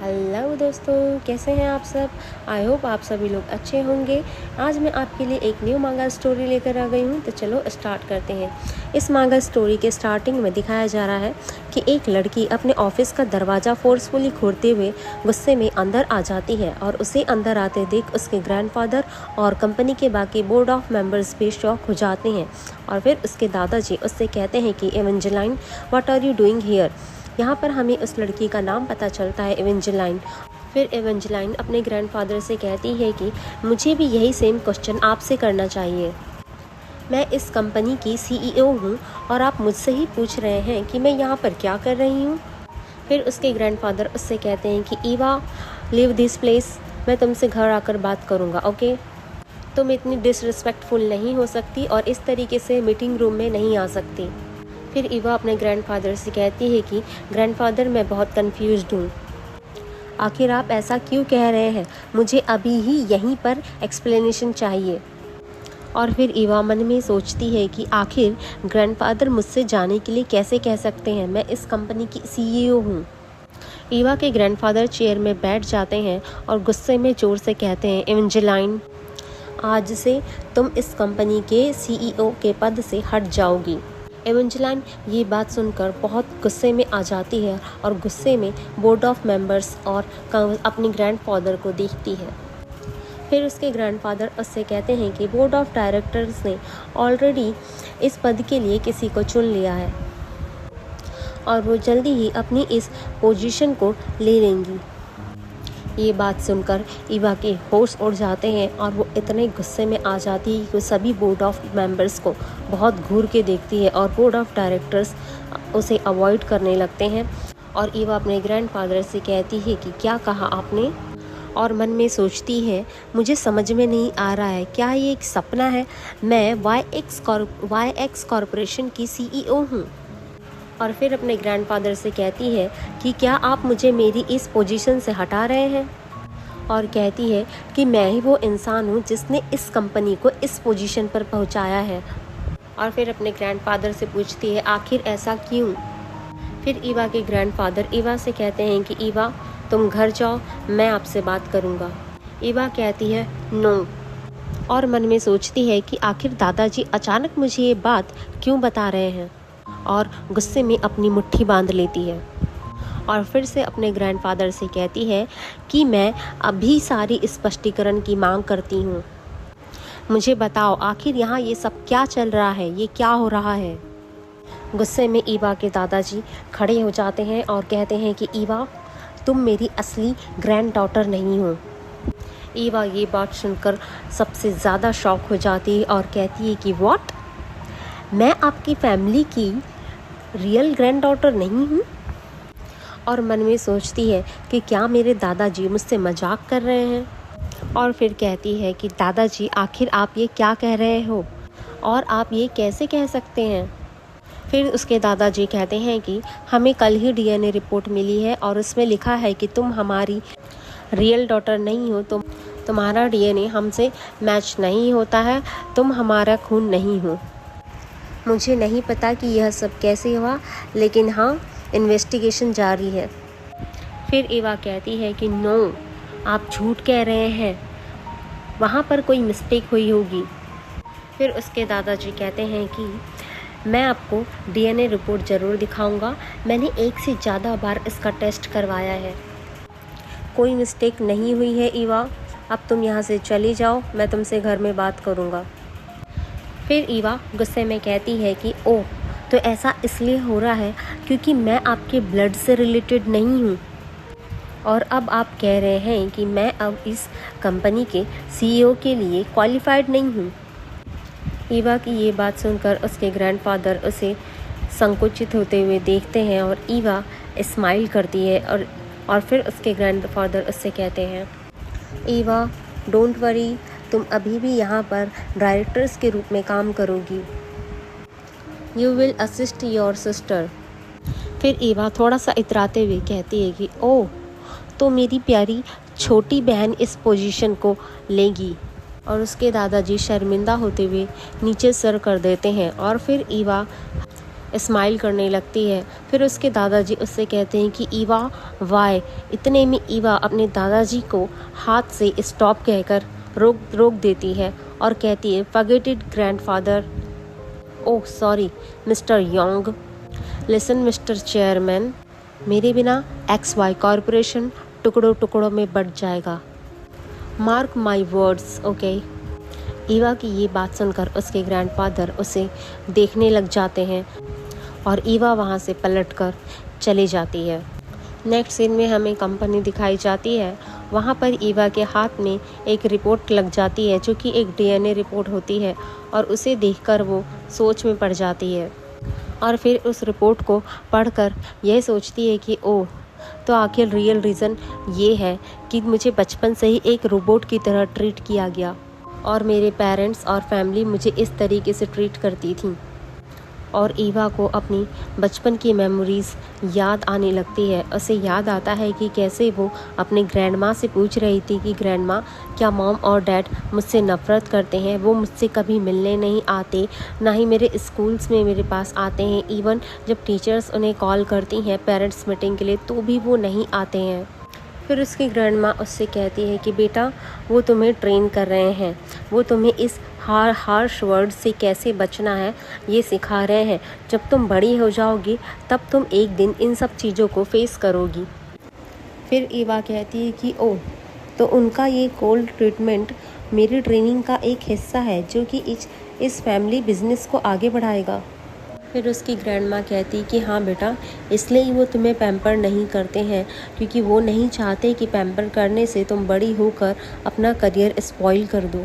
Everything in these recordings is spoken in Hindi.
हेलो दोस्तों, कैसे हैं आप सब। आई होप आप सभी लोग अच्छे होंगे। आज मैं आपके लिए एक न्यू मांगा स्टोरी लेकर आ गई हूँ। तो चलो स्टार्ट करते हैं। इस मांगा स्टोरी के स्टार्टिंग में दिखाया जा रहा है कि एक लड़की अपने ऑफिस का दरवाज़ा फोर्सफुली खोलते हुए गुस्से में अंदर आ जाती है और उसे अंदर आते देख उसके ग्रैंडफादर और कंपनी के बाकी बोर्ड ऑफ मेंबर्स भी शॉक हो जाते हैं। और फिर उसके दादाजी उससे कहते हैं कि Evangeline, what are you doing here. यहाँ पर हमें उस लड़की का नाम पता चलता है, एवेंजेलाइन। फिर एवेंजेलाइन अपने ग्रैंडफादर से कहती है कि मुझे भी यही सेम क्वेश्चन आपसे करना चाहिए। मैं इस कंपनी की सीईओ हूँ और आप मुझसे ही पूछ रहे हैं कि मैं यहाँ पर क्या कर रही हूँ। फिर उसके ग्रैंडफादर उससे कहते हैं कि ईवा, लीव दिस प्लेस, मैं तुमसे घर आकर बात करूँगा, ओके। तुम इतनी डिसरिस्पेक्टफुल नहीं हो सकती और इस तरीके से मीटिंग रूम में नहीं आ सकती। फिर ईवा अपने ग्रैंडफादर से कहती है कि ग्रैंडफादर, मैं बहुत कंफ्यूज्ड हूँ। आखिर आप ऐसा क्यों कह रहे हैं, मुझे अभी ही यहीं पर एक्सप्लेनेशन चाहिए। और फिर ईवा मन में सोचती है कि आखिर ग्रैंडफादर मुझसे जाने के लिए कैसे कह सकते हैं, मैं इस कंपनी की सीईओ हूँ। ईवा के ग्रैंडफादर चेयर में बैठ जाते हैं और गुस्से में जोर से कहते हैं, एवेंजेलाइन, आज से तुम इस कंपनी के सीईओ के पद से हट जाओगी। एवेंजेलाइन ये बात सुनकर बहुत गुस्से में आ जाती है और गुस्से में बोर्ड ऑफ मेंबर्स और अपने ग्रैंडफादर को देखती है। फिर उसके ग्रैंडफादर उससे कहते हैं कि बोर्ड ऑफ डायरेक्टर्स ने ऑलरेडी इस पद के लिए किसी को चुन लिया है और वो जल्दी ही अपनी इस पोजीशन को ले लेंगी। ये बात सुनकर ईवा के होश उड़ जाते हैं और वो इतने गुस्से में आ जाती है कि वो सभी बोर्ड ऑफ मेंबर्स को बहुत घूर के देखती है और बोर्ड ऑफ डायरेक्टर्स उसे अवॉइड करने लगते हैं। और ईवा अपने ग्रैंडफादर से कहती है कि क्या कहा आपने, और मन में सोचती है मुझे समझ में नहीं आ रहा है, क्या ये एक सपना है। मैं वाई एक्स कॉरपोरेशन की सीईओ हूँ। और फिर अपने ग्रैंडफादर से कहती है कि क्या आप मुझे मेरी इस पोजीशन से हटा रहे हैं। और कहती है कि मैं ही वो इंसान हूँ जिसने इस कंपनी को इस पोजीशन पर पहुँचाया है। और फिर अपने ग्रैंडफादर से पूछती है आखिर ऐसा क्यों। फिर ईवा के ग्रैंडफादर ईवा से कहते हैं कि ईवा, तुम घर जाओ, मैं आपसे बात करूँगा। ईवा कहती है नो, और मन में सोचती है कि आखिर दादाजी अचानक मुझे ये बात क्यों बता रहे हैं, और गुस्से में अपनी मुट्ठी बांध लेती है। और फिर से अपने ग्रैंडफादर से कहती है कि मैं अभी सारी स्पष्टीकरण की मांग करती हूँ। मुझे बताओ आखिर यहाँ ये सब क्या चल रहा है, ये क्या हो रहा है। गुस्से में ईवा के दादाजी खड़े हो जाते हैं और कहते हैं कि ईवा, तुम मेरी असली ग्रैंड डॉटर नहीं हो। ईवा ये बात सुनकर सबसे ज़्यादा शॉक हो जाती है और कहती है कि व्हाट, मैं आपकी फैमिली की रियल ग्रैंड डॉटर नहीं हूँ। और मन में सोचती है कि क्या मेरे दादाजी मुझसे मजाक कर रहे हैं। और फिर कहती है कि दादाजी, आखिर आप ये क्या कह रहे हो और आप ये कैसे कह सकते हैं। फिर उसके दादाजी कहते हैं कि हमें कल ही डीएनए रिपोर्ट मिली है और उसमें लिखा है कि तुम हमारी रियल डॉटर नहीं हो, तुम्हारा डीएनए हमसे मैच नहीं होता है, तुम हमारा खून नहीं हो। मुझे नहीं पता कि यह सब कैसे हुआ, लेकिन हाँ, इन्वेस्टिगेशन जारी है। फिर ईवा कहती है कि नो, आप झूठ कह रहे हैं, वहाँ पर कोई मिस्टेक हुई होगी। फिर उसके दादाजी कहते हैं कि मैं आपको डीएनए रिपोर्ट ज़रूर दिखाऊंगा, मैंने एक से ज़्यादा बार इसका टेस्ट करवाया है, कोई मिस्टेक नहीं हुई है। ईवा, अब तुम यहाँ से चली जाओ, मैं तुमसे घर में बात करूँगा। फिर ईवा गुस्से में कहती है कि ओह, तो ऐसा इसलिए हो रहा है क्योंकि मैं आपके ब्लड से रिलेटेड नहीं हूँ, और अब आप कह रहे हैं कि मैं अब इस कंपनी के सीईओ के लिए क्वालिफाइड नहीं हूँ। ईवा की ये बात सुनकर उसके ग्रैंडफादर उसे संकुचित होते हुए देखते हैं और ईवा स्माइल करती है। और फिर उसके ग्रैंडफादर उससे कहते हैं, ईवा, डोंट वरी, तुम अभी भी यहाँ पर डायरेक्टर्स के रूप में काम करोगी। You will assist your sister. फिर ईवा थोड़ा सा इतराते हुए कहती है कि ओह, तो मेरी प्यारी छोटी बहन इस पोजीशन को लेगी। और उसके दादाजी शर्मिंदा होते हुए नीचे सर कर देते हैं। और फिर ईवा स्माइल करने लगती है। फिर उसके दादाजी उससे कहते हैं कि ईवा वाई। इतने में ईवा अपने दादाजी को हाथ से स्टॉप कहकर रोक देती है और कहती है forget it grandfather. Oh sorry mister Yong. Listen mister chairman, मेरे बिना XY कॉरपोरेशन टुकड़ों टुकड़ों में बट जाएगा। Mark my words okay. Eva की ये बात सुनकर उसके ग्रैंडफादर उसे देखने लग जाते हैं और ईवा वहाँ से पलटकर चली जाती है। नेक्स्ट सीन में हमें कंपनी दिखाई जाती है। वहाँ पर ईवा के हाथ में एक रिपोर्ट लग जाती है जो कि एक DNA रिपोर्ट होती है और उसे देखकर वो सोच में पड़ जाती है और फिर उस रिपोर्ट को पढ़कर यह सोचती है कि ओह, तो आखिर रियल रीज़न ये है कि मुझे बचपन से ही एक रोबोट की तरह ट्रीट किया गया और मेरे पेरेंट्स और फैमिली मुझे इस तरीके से ट्रीट करती थी। और ईवा को अपनी बचपन की मेमोरीज़ याद आने लगती है। उसे याद आता है कि कैसे वो अपने ग्रैंड माँ से पूछ रही थी कि ग्रैंड माँ, क्या मॉम और डैड मुझसे नफ़रत करते हैं? वो मुझसे कभी मिलने नहीं आते, ना ही मेरे स्कूल्स में मेरे पास आते हैं। इवन जब टीचर्स उन्हें कॉल करती हैं पेरेंट्स मीटिंग के लिए तो भी वो नहीं आते हैं। फिर उसकी ग्रैंड माँ उससे कहती है कि बेटा, वो तुम्हें ट्रेन कर रहे हैं, वो तुम्हें इस हार्श वर्ड से कैसे बचना है ये सिखा रहे हैं। जब तुम बड़ी हो जाओगी तब तुम एक दिन इन सब चीज़ों को फेस करोगी। फिर ईवा कहती है कि ओह, तो उनका ये कोल्ड ट्रीटमेंट मेरी ट्रेनिंग का एक हिस्सा है जो कि इस फैमिली बिजनेस को आगे बढ़ाएगा। फिर उसकी ग्रैंड माँ कहती कि हाँ बेटा, इसलिए ही वो तुम्हें पैम्पर नहीं करते हैं, क्योंकि वो नहीं चाहते कि पैम्पर करने से तुम बड़ी होकर अपना करियर स्पॉइल कर दो।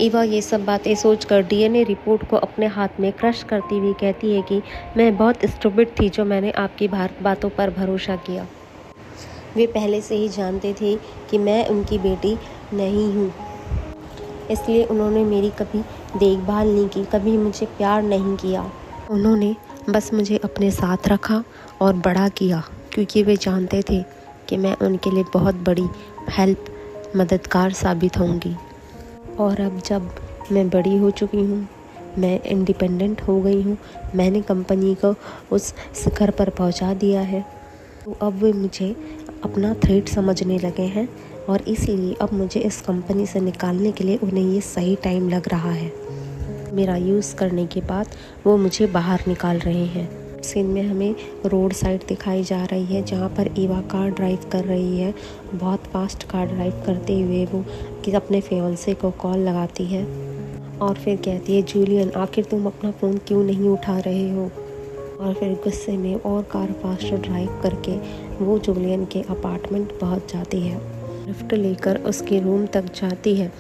ईवा ये सब बातें सोचकर DNA रिपोर्ट को अपने हाथ में क्रश करती हुई कहती है कि मैं बहुत स्टूपिड थी जो मैंने आपकी बातों पर भरोसा किया। वे पहले से ही जानते थे कि मैं उनकी बेटी नहीं हूँ, इसलिए उन्होंने मेरी कभी देखभाल नहीं की, कभी मुझे प्यार नहीं किया। उन्होंने बस मुझे अपने साथ रखा और बड़ा किया, क्योंकि वे जानते थे कि मैं उनके लिए बहुत बड़ी मददगार साबित होंगी। और अब जब मैं बड़ी हो चुकी हूँ, मैं इंडिपेंडेंट हो गई हूँ, मैंने कंपनी को उस शिखर पर पहुँचा दिया है, तो अब वे मुझे अपना थ्रेट समझने लगे हैं और इसीलिए अब मुझे इस कंपनी से निकालने के लिए उन्हें ये सही टाइम लग रहा है। मेरा यूज़ करने के बाद वो मुझे बाहर निकाल रहे हैं। सीन में हमें रोड साइड दिखाई जा रही है जहाँ पर ईवा कार ड्राइव कर रही है। बहुत फास्ट कार ड्राइव करते हुए वो अपने फियांसे को कॉल लगाती है और फिर कहती है, जूलियन, आखिर तुम अपना फ़ोन क्यों नहीं उठा रहे हो? और फिर गुस्से में और कार फास्ट ड्राइव करके वो जूलियन के अपार्टमेंट पहुँच जाती है। लिफ्ट लेकर उसके रूम तक जाती है।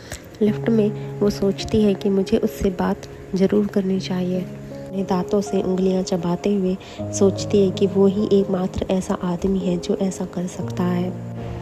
लिफ्ट में वो सोचती है कि मुझे उससे बात ज़रूर करनी चाहिए। अपने दांतों से उंगलियां चबाते हुए सोचती है कि वो ही एकमात्र ऐसा आदमी है जो ऐसा कर सकता है।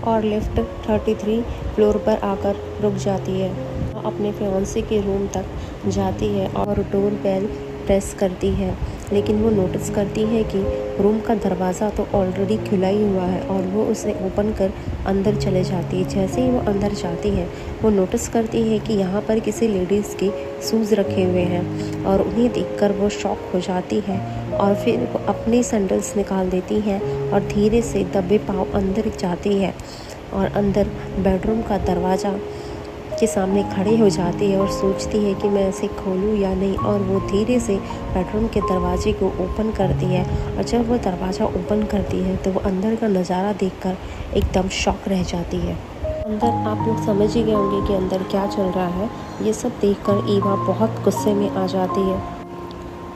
और लिफ्ट 33 फ्लोर पर आकर रुक जाती है। अपने फियांसे के रूम तक जाती है और डोर बेल प्रेस करती है, लेकिन वो नोटिस करती है कि रूम का दरवाज़ा तो ऑलरेडी खुला ही हुआ है और वो उसे ओपन कर अंदर चले जाती है। जैसे ही वो अंदर जाती है वो नोटिस करती है कि यहाँ पर किसी लेडीज़ के शूज़ रखे हुए हैं और उन्हें देखकर वो शॉक हो जाती है और फिर वो अपने सैंडल्स निकाल देती है और धीरे से दबे पाँव अंदर जाती है और अंदर बेडरूम का दरवाज़ा के सामने खड़े हो जाती है और सोचती है कि मैं इसे खोलूं या नहीं। और वो धीरे से बेडरूम के दरवाजे को ओपन करती है और जब वो दरवाज़ा ओपन करती है तो वो अंदर का नज़ारा देखकर एकदम शॉक रह जाती है। अंदर आप लोग समझ ही गए होंगे कि अंदर क्या चल रहा है। ये सब देखकर ईवा बहुत गुस्से में आ जाती है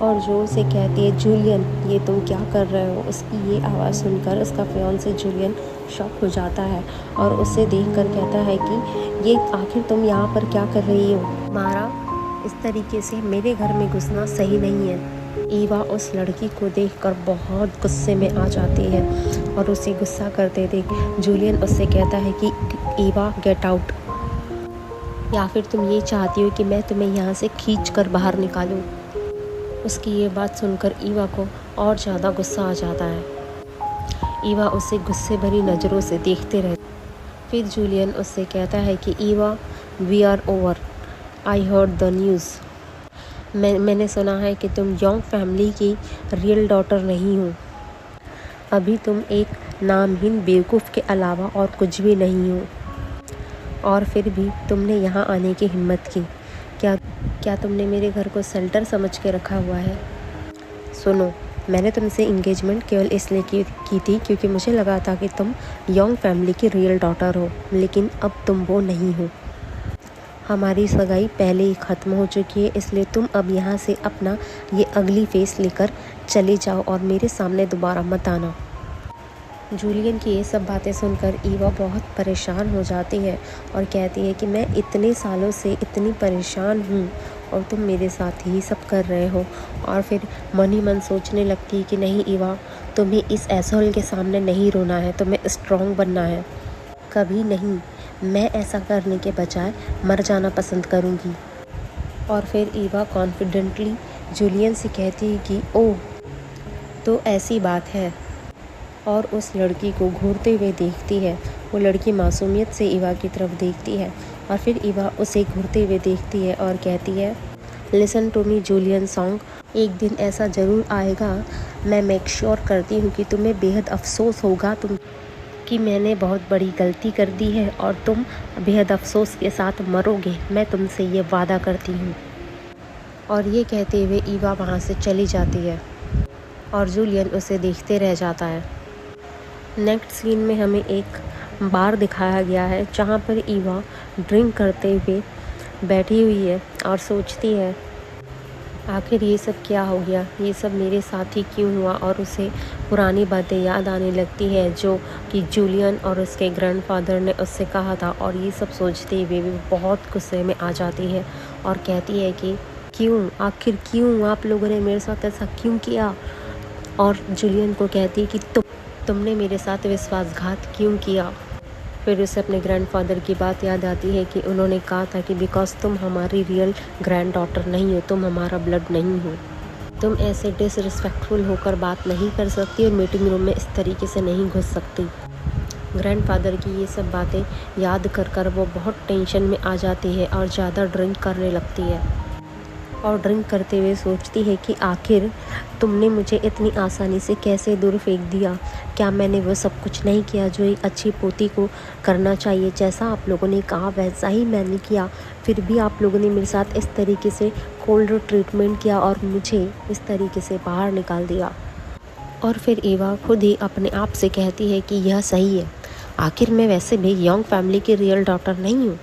और जो उसे कहती है, जूलियन, ये तुम क्या कर रहे हो? उसकी ये आवाज़ सुनकर उसका फियांसे जूलियन शॉक हो जाता है और उसे देखकर कहता है कि ये आखिर तुम यहाँ पर क्या कर रही हो? मारा, इस तरीके से मेरे घर में घुसना सही नहीं है। ईवा उस लड़की को देखकर बहुत गुस्से में आ जाती है और उसे गुस्सा करते देख जूलियन उससे कहता है कि ईवा, गेट आउट, या फिर तुम ये चाहती हो कि मैं तुम्हें यहाँ से खींच कर बाहर निकालूँ? उसकी ये बात सुनकर ईवा को और ज़्यादा गुस्सा आ जाता है। ईवा उसे गुस्से भरी नज़रों से देखते रहे। फिर जूलियन उससे कहता है कि Eva, we are over, I heard the news. मैंने सुना है कि तुम योंग फैमिली की रियल डॉटर नहीं हो। अभी तुम एक नामहीन बेवकूफ़ के अलावा और कुछ भी नहीं हो, और फिर भी तुमने यहाँ आने की हिम्मत की। क्या तुमने मेरे घर को शेल्टर समझ के रखा हुआ है? सुनो, मैंने तुमसे इंगेजमेंट केवल इसलिए की थी क्योंकि मुझे लगा था कि तुम योंग फैमिली की रियल डॉटर हो, लेकिन अब तुम वो नहीं हो। हमारी सगाई पहले ही ख़त्म हो चुकी है, इसलिए तुम अब यहाँ से अपना ये अगली फेस लेकर चले जाओ और मेरे सामने दोबारा मत आना। जूलियन की ये सब बातें सुनकर ईवा बहुत परेशान हो जाती है और कहती है कि मैं इतने सालों से इतनी परेशान हूँ और तुम मेरे साथ ही सब कर रहे हो। और फिर मन ही मन सोचने लगती है कि नहीं ईवा, तुम्हें इस एसोल के सामने नहीं रोना है, तुम्हें स्ट्रॉन्ग बनना है। कभी नहीं, मैं ऐसा करने के बजाय मर जाना पसंद करूँगी। और फिर ईवा कॉन्फिडेंटली जूलियन से कहती है कि ओह, तो ऐसी बात है, और उस लड़की को घूरते हुए देखती है। वो लड़की मासूमियत से ईवा की तरफ देखती है और फिर ईवा उसे घूरते हुए देखती है और कहती है, listen to me Julian Song, एक दिन ऐसा ज़रूर आएगा, मैं मेक श्योर करती हूँ कि तुम्हें बेहद अफसोस होगा कि मैंने बहुत बड़ी गलती कर दी है और तुम बेहद अफसोस के साथ मरोगे, मैं तुमसे ये वादा करती हूँ। और ये कहते हुए ईवा वहाँ से चली जाती है और जूलियन उसे देखते रह जाता है। नेक्स्ट सीन में हमें एक बार दिखाया गया है जहाँ पर ईवा ड्रिंक करते हुए बैठी हुई है और सोचती है आखिर ये सब क्या हो गया, ये सब मेरे साथ ही क्यों हुआ। और उसे पुरानी बातें याद आने लगती है जो कि जूलियन और उसके ग्रैंडफादर ने उससे कहा था। और ये सब सोचते हुए भी बहुत गुस्से में आ जाती है और कहती है कि आखिर क्यों आप लोगों ने मेरे साथ ऐसा क्यों किया। और जूलियन को कहती है कि तुमने मेरे साथ विश्वासघात क्यों किया। फिर उसे अपने ग्रैंडफादर की बात याद आती है कि उन्होंने कहा था कि बिकॉज तुम हमारी रियल ग्रैंड डॉटर नहीं हो, तुम हमारा ब्लड नहीं हो, तुम ऐसे डिसरिस्पेक्टफुल होकर बात नहीं कर सकती और मीटिंग रूम में इस तरीके से नहीं घुस सकती। ग्रैंडफादर की ये सब बातें याद कर वो बहुत टेंशन में आ जाती है और ज़्यादा ड्रिंक करने लगती है और ड्रिंक करते हुए सोचती है कि आखिर तुमने मुझे इतनी आसानी से कैसे दूर फेंक दिया। क्या मैंने वो सब कुछ नहीं किया जो एक अच्छी पोती को करना चाहिए। जैसा आप लोगों ने कहा वैसा ही मैंने किया, फिर भी आप लोगों ने मेरे साथ इस तरीके से कोल्ड ट्रीटमेंट किया और मुझे इस तरीके से बाहर निकाल दिया। और फिर ईवा खुद ही अपने आप से कहती है कि यह सही है, आखिर मैं वैसे भी योंग फैमिली की रियल डॉटर नहीं हूँ।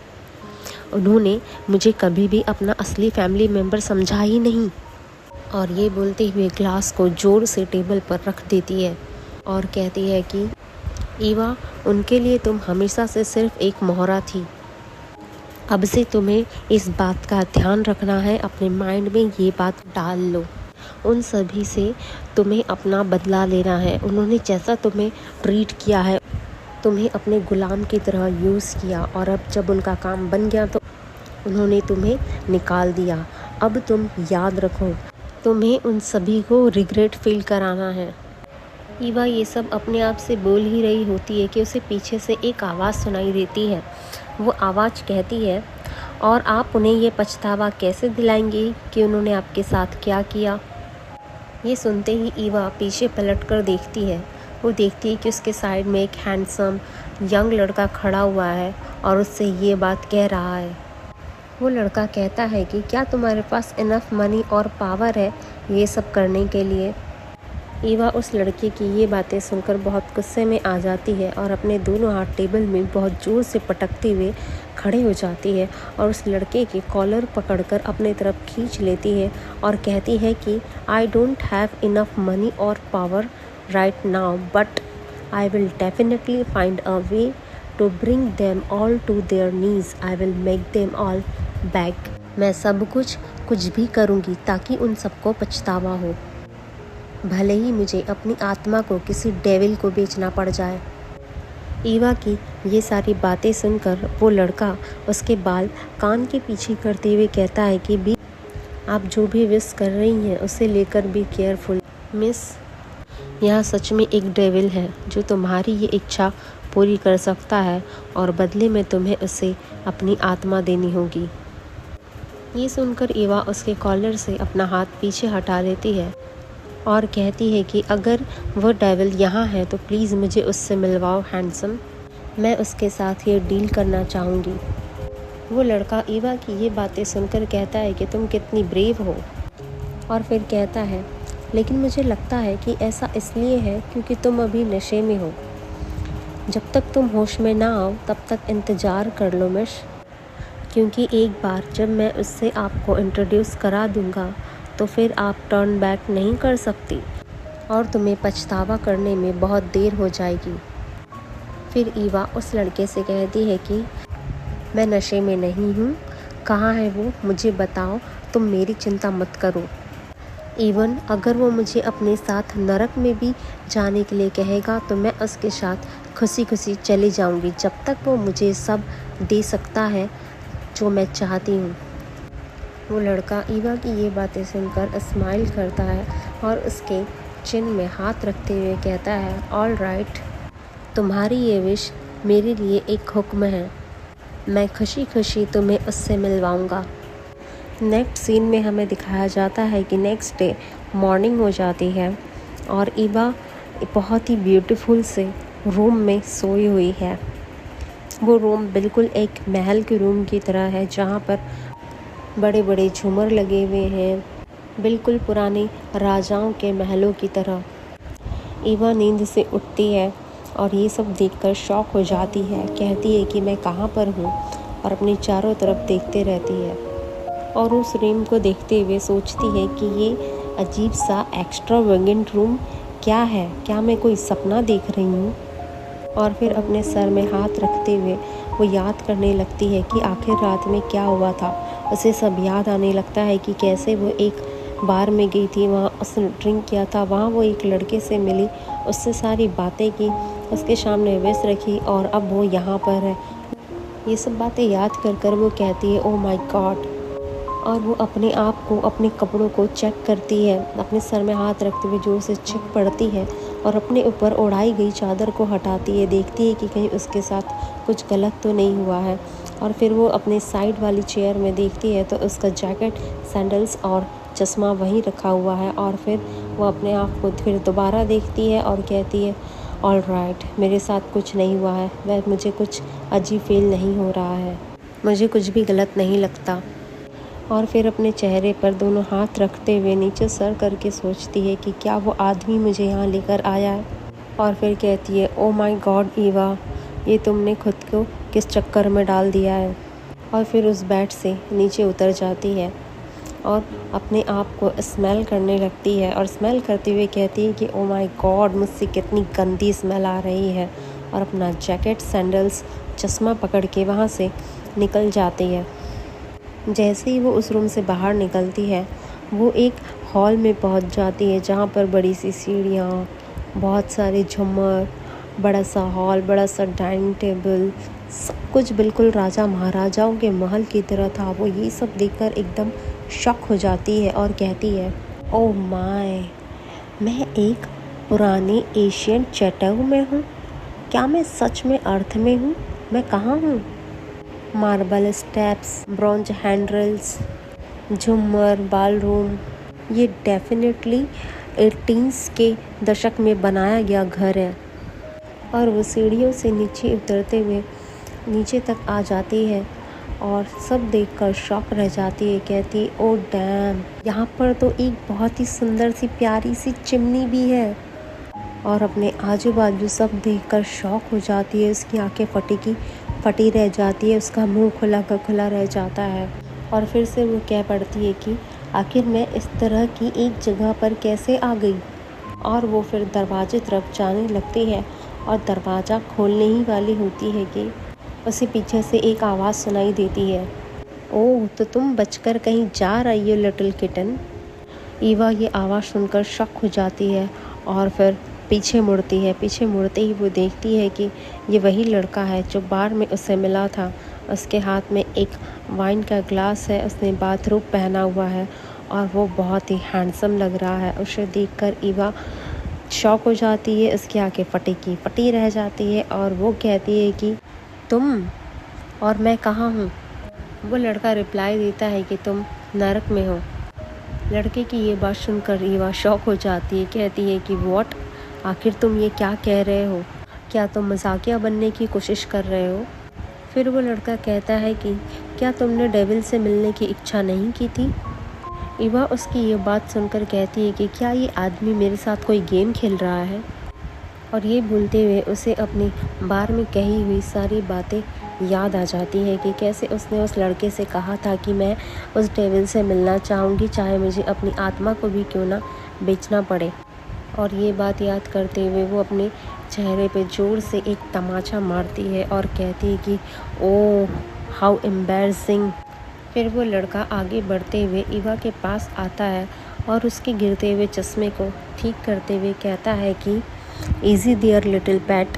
उन्होंने मुझे कभी भी अपना असली फैमिली मेम्बर समझा ही नहीं। और ये बोलते हुए ग्लास को ज़ोर से टेबल पर रख देती है और कहती है कि ईवा, उनके लिए तुम हमेशा से सिर्फ एक मोहरा थी। अब से तुम्हें इस बात का ध्यान रखना है, अपने माइंड में ये बात डाल लो। उन सभी से तुम्हें अपना बदला लेना है। उन्होंने जैसा तुम्हें ट्रीट किया है, तुम्हें अपने गुलाम की तरह यूज़ किया और अब जब उनका काम बन गया तो उन्होंने तुम्हें निकाल दिया। अब तुम याद रखो, तुम्हें उन सभी को रिग्रेट फील कराना है। ईवा ये सब अपने आप से बोल ही रही होती है कि उसे पीछे से एक आवाज़ सुनाई देती है। वो आवाज़ कहती है, और आप उन्हें ये पछतावा कैसे दिलाएंगे कि उन्होंने आपके साथ क्या किया। ये सुनते ही ईवा पीछे पलटकर देखती है। वो देखती है कि उसके साइड में एक हैंडसम यंग लड़का खड़ा हुआ है और उससे ये बात कह रहा है। वो लड़का कहता है कि क्या तुम्हारे पास इनफ मनी और पावर है ये सब करने के लिए। ईवा उस लड़के की ये बातें सुनकर बहुत गुस्से में आ जाती है और अपने दोनों हाथ टेबल में बहुत ज़ोर से पटकते हुए खड़े हो जाती है और उस लड़के के कॉलर पकड़कर अपने तरफ खींच लेती है और कहती है कि I don't have enough money और power right now, but I will definitely find a way to bring them all to their knees. I will make them all beg. मैं सब कुछ भी करूँगी ताकि उन सबको पछतावा हो, भले ही मुझे अपनी आत्मा को किसी डेविल को बेचना पड़ जाए। ईवा की ये सारी बातें सुनकर वो लड़का उसके बाल कान के पीछे करते हुए कहता है कि बी, आप जो भी विश कर रही हैं उसे लेकर बी केयरफुल मिस। यह सच में एक डेविल है जो तुम्हारी ये इच्छा पूरी कर सकता है और बदले में तुम्हें उसे अपनी आत्मा देनी होगी। ये सुनकर ईवा उसके कॉलर से अपना हाथ पीछे हटा लेती है और कहती है कि अगर वो डेविल यहाँ है तो प्लीज़ मुझे उससे मिलवाओ हैंडसम, मैं उसके साथ ये डील करना चाहूँगी। वो लड़का ईवा की ये बातें सुनकर कहता है कि तुम कितनी ब्रेव हो, और फिर कहता है लेकिन मुझे लगता है कि ऐसा इसलिए है क्योंकि तुम अभी नशे में हो। जब तक तुम होश में ना आओ तब तक इंतज़ार कर लो मिश, क्योंकि एक बार जब मैं उससे आपको इंट्रोड्यूस करा दूंगा तो फिर आप टर्न बैक नहीं कर सकती और तुम्हें पछतावा करने में बहुत देर हो जाएगी। फिर ईवा उस लड़के से कहती है कि मैं नशे में नहीं हूँ, कहाँ है वो, मुझे बताओ, तुम मेरी चिंता मत करो। इवन अगर वो मुझे अपने साथ नरक में भी जाने के लिए कहेगा तो मैं उसके साथ खुशी खुशी चली जाऊंगी जब तक वो मुझे सब दे सकता है जो मैं चाहती हूँ। वो लड़का ईवा की ये बातें सुनकर स्माइल करता है और उसके चिन में हाथ रखते हुए कहता है ऑल राइट, तुम्हारी ये विश मेरे लिए एक हुक्म है, मैं खुशी खुशी तुम्हें उससे मिलवाऊंगा। नेक्स्ट सीन में हमें दिखाया जाता है कि नेक्स्ट डे मॉर्निंग हो जाती है और ईवा बहुत ही ब्यूटीफुल से रूम में सोई हुई है। वो रूम बिल्कुल एक महल के रूम की तरह है जहाँ पर बड़े बड़े झूमर लगे हुए हैं, बिल्कुल पुराने राजाओं के महलों की तरह। ईवा नींद से उठती है और ये सब देखकर शॉक हो जाती है, कहती है कि मैं कहाँ पर हूँ, और अपने चारों तरफ देखते रहती है और उस रूम को देखते हुए सोचती है कि ये अजीब सा एक्स्ट्रावेगेंट रूम क्या है, क्या मैं कोई सपना देख रही हूँ। और फिर अपने सर में हाथ रखते हुए वो याद करने लगती है कि आखिर रात में क्या हुआ था। उसे सब याद आने लगता है कि कैसे वो एक बार में गई थी, वहाँ उसने ड्रिंक किया था, वहाँ वो एक लड़के से मिली, उससे सारी बातें की, उसके सामने विश रखी और अब वो यहाँ पर है। ये सब बातें याद कर कर वो कहती है ओह माय गॉड, और वो अपने आप को, अपने कपड़ों को चेक करती है, अपने सर में हाथ रखते हुए जोर से चीख पड़ती है और अपने ऊपर ओढ़ाई गई चादर को हटाती है, देखती है कि कहीं उसके साथ कुछ गलत तो नहीं हुआ है। और फिर वो अपने साइड वाली चेयर में देखती है तो उसका जैकेट, सैंडल्स और चश्मा वहीं रखा हुआ है। और फिर वो अपने आप को फिर दोबारा देखती है और कहती है ऑल राइट, मेरे साथ कुछ नहीं हुआ है, मुझे कुछ अजीब फील नहीं हो रहा है, मुझे कुछ भी गलत नहीं लगता। और फिर अपने चेहरे पर दोनों हाथ रखते हुए नीचे सर करके सोचती है कि क्या वो आदमी मुझे यहाँ लेकर आया है। और फिर कहती है ओ माय गॉड ईवा, ये तुमने खुद को किस चक्कर में डाल दिया है। और फिर उस बेड से नीचे उतर जाती है और अपने आप को स्मेल करने लगती है और स्मेल करते हुए कहती है कि ओ माय गॉड, मुझसे कितनी गंदी स्मेल आ रही है, और अपना जैकेट, सैंडल्स, चश्मा पकड़ के वहाँ से निकल जाती है। जैसे ही वो उस रूम से बाहर निकलती है वो एक हॉल में पहुंच जाती है जहाँ पर बड़ी सी सीढ़ियाँ, बहुत सारे झूमर, बड़ा सा हॉल, बड़ा सा डाइनिंग टेबल, सब कुछ बिल्कुल राजा महाराजाओं के महल की तरह था। वो ये सब देखकर एकदम शॉक हो जाती है और कहती है ओह माय, मैं एक पुराने एशियन चैटेऊ में हूँ, क्या मैं सच में अर्थ में हूँ, मैं कहाँ हूँ। मार्बल स्टेप्स, ब्रॉन्ज हैंडल्स, झूमर, बालरूम, ये डेफिनेटली 18s के दशक में बनाया गया घर है। और वो सीढ़ियों से नीचे उतरते हुए नीचे तक आ जाती है और सब देखकर शॉक रह जाती है, कहती ओ डैम, यहाँ पर तो एक बहुत ही सुंदर सी प्यारी सी चिमनी भी है। और अपने आजू बाजू सब देखकर शॉक हो जाती है, उसकी आंखें फटी रह जाती है, उसका मुंह खुला का खुला रह जाता है। और फिर से वो कह पड़ती है कि आखिर मैं इस तरह की एक जगह पर कैसे आ गई। और वो फिर दरवाजे तरफ जाने लगती है और दरवाज़ा खोलने ही वाली होती है कि उसे पीछे से एक आवाज़ सुनाई देती है, ओह तो तुम बचकर कहीं जा रही हो लिटिल किटन। ईवा ये आवाज़ सुनकर शॉक हो जाती है और फिर पीछे मुड़ती है। पीछे मुड़ते ही वो देखती है कि ये वही लड़का है जो बार में उससे मिला था। उसके हाथ में एक वाइन का ग्लास है, उसने बाथरोब पहना हुआ है और वो बहुत ही हैंडसम लग रहा है। उसे देखकर ईवा शॉक हो जाती है, उसकी आंखें फटी रह जाती है और वो कहती है कि तुम और मैं कहाँ हूँ। वो लड़का रिप्लाई देता है कि तुम नरक में हो। लड़के की ये बात सुनकर ईवा शॉक हो जाती है, कहती है कि व्हाट, आखिर तुम ये क्या कह रहे हो? क्या तुम मजाकिया बनने की कोशिश कर रहे हो? फिर वो लड़का कहता है कि क्या तुमने डेविल से मिलने की इच्छा नहीं की थी? ईवा उसकी ये बात सुनकर कहती है कि क्या ये आदमी मेरे साथ कोई गेम खेल रहा है? और ये भूलते हुए उसे अपनी बार में कही हुई सारी बातें याद आ जाती है कि कैसे उसने उस लड़के से कहा था कि मैं उस डेविल से मिलना चाहूँगी, चाहे मुझे अपनी आत्मा को भी क्यों ना बेचना पड़े। और ये बात याद करते हुए वो अपने चेहरे पे ज़ोर से एक तमाचा मारती है और कहती है कि ओह हाउ एम्बैरसिंग। फिर वो लड़का आगे बढ़ते हुए ईवा के पास आता है और उसके गिरते हुए चश्मे को ठीक करते हुए कहता है कि easy there little pat.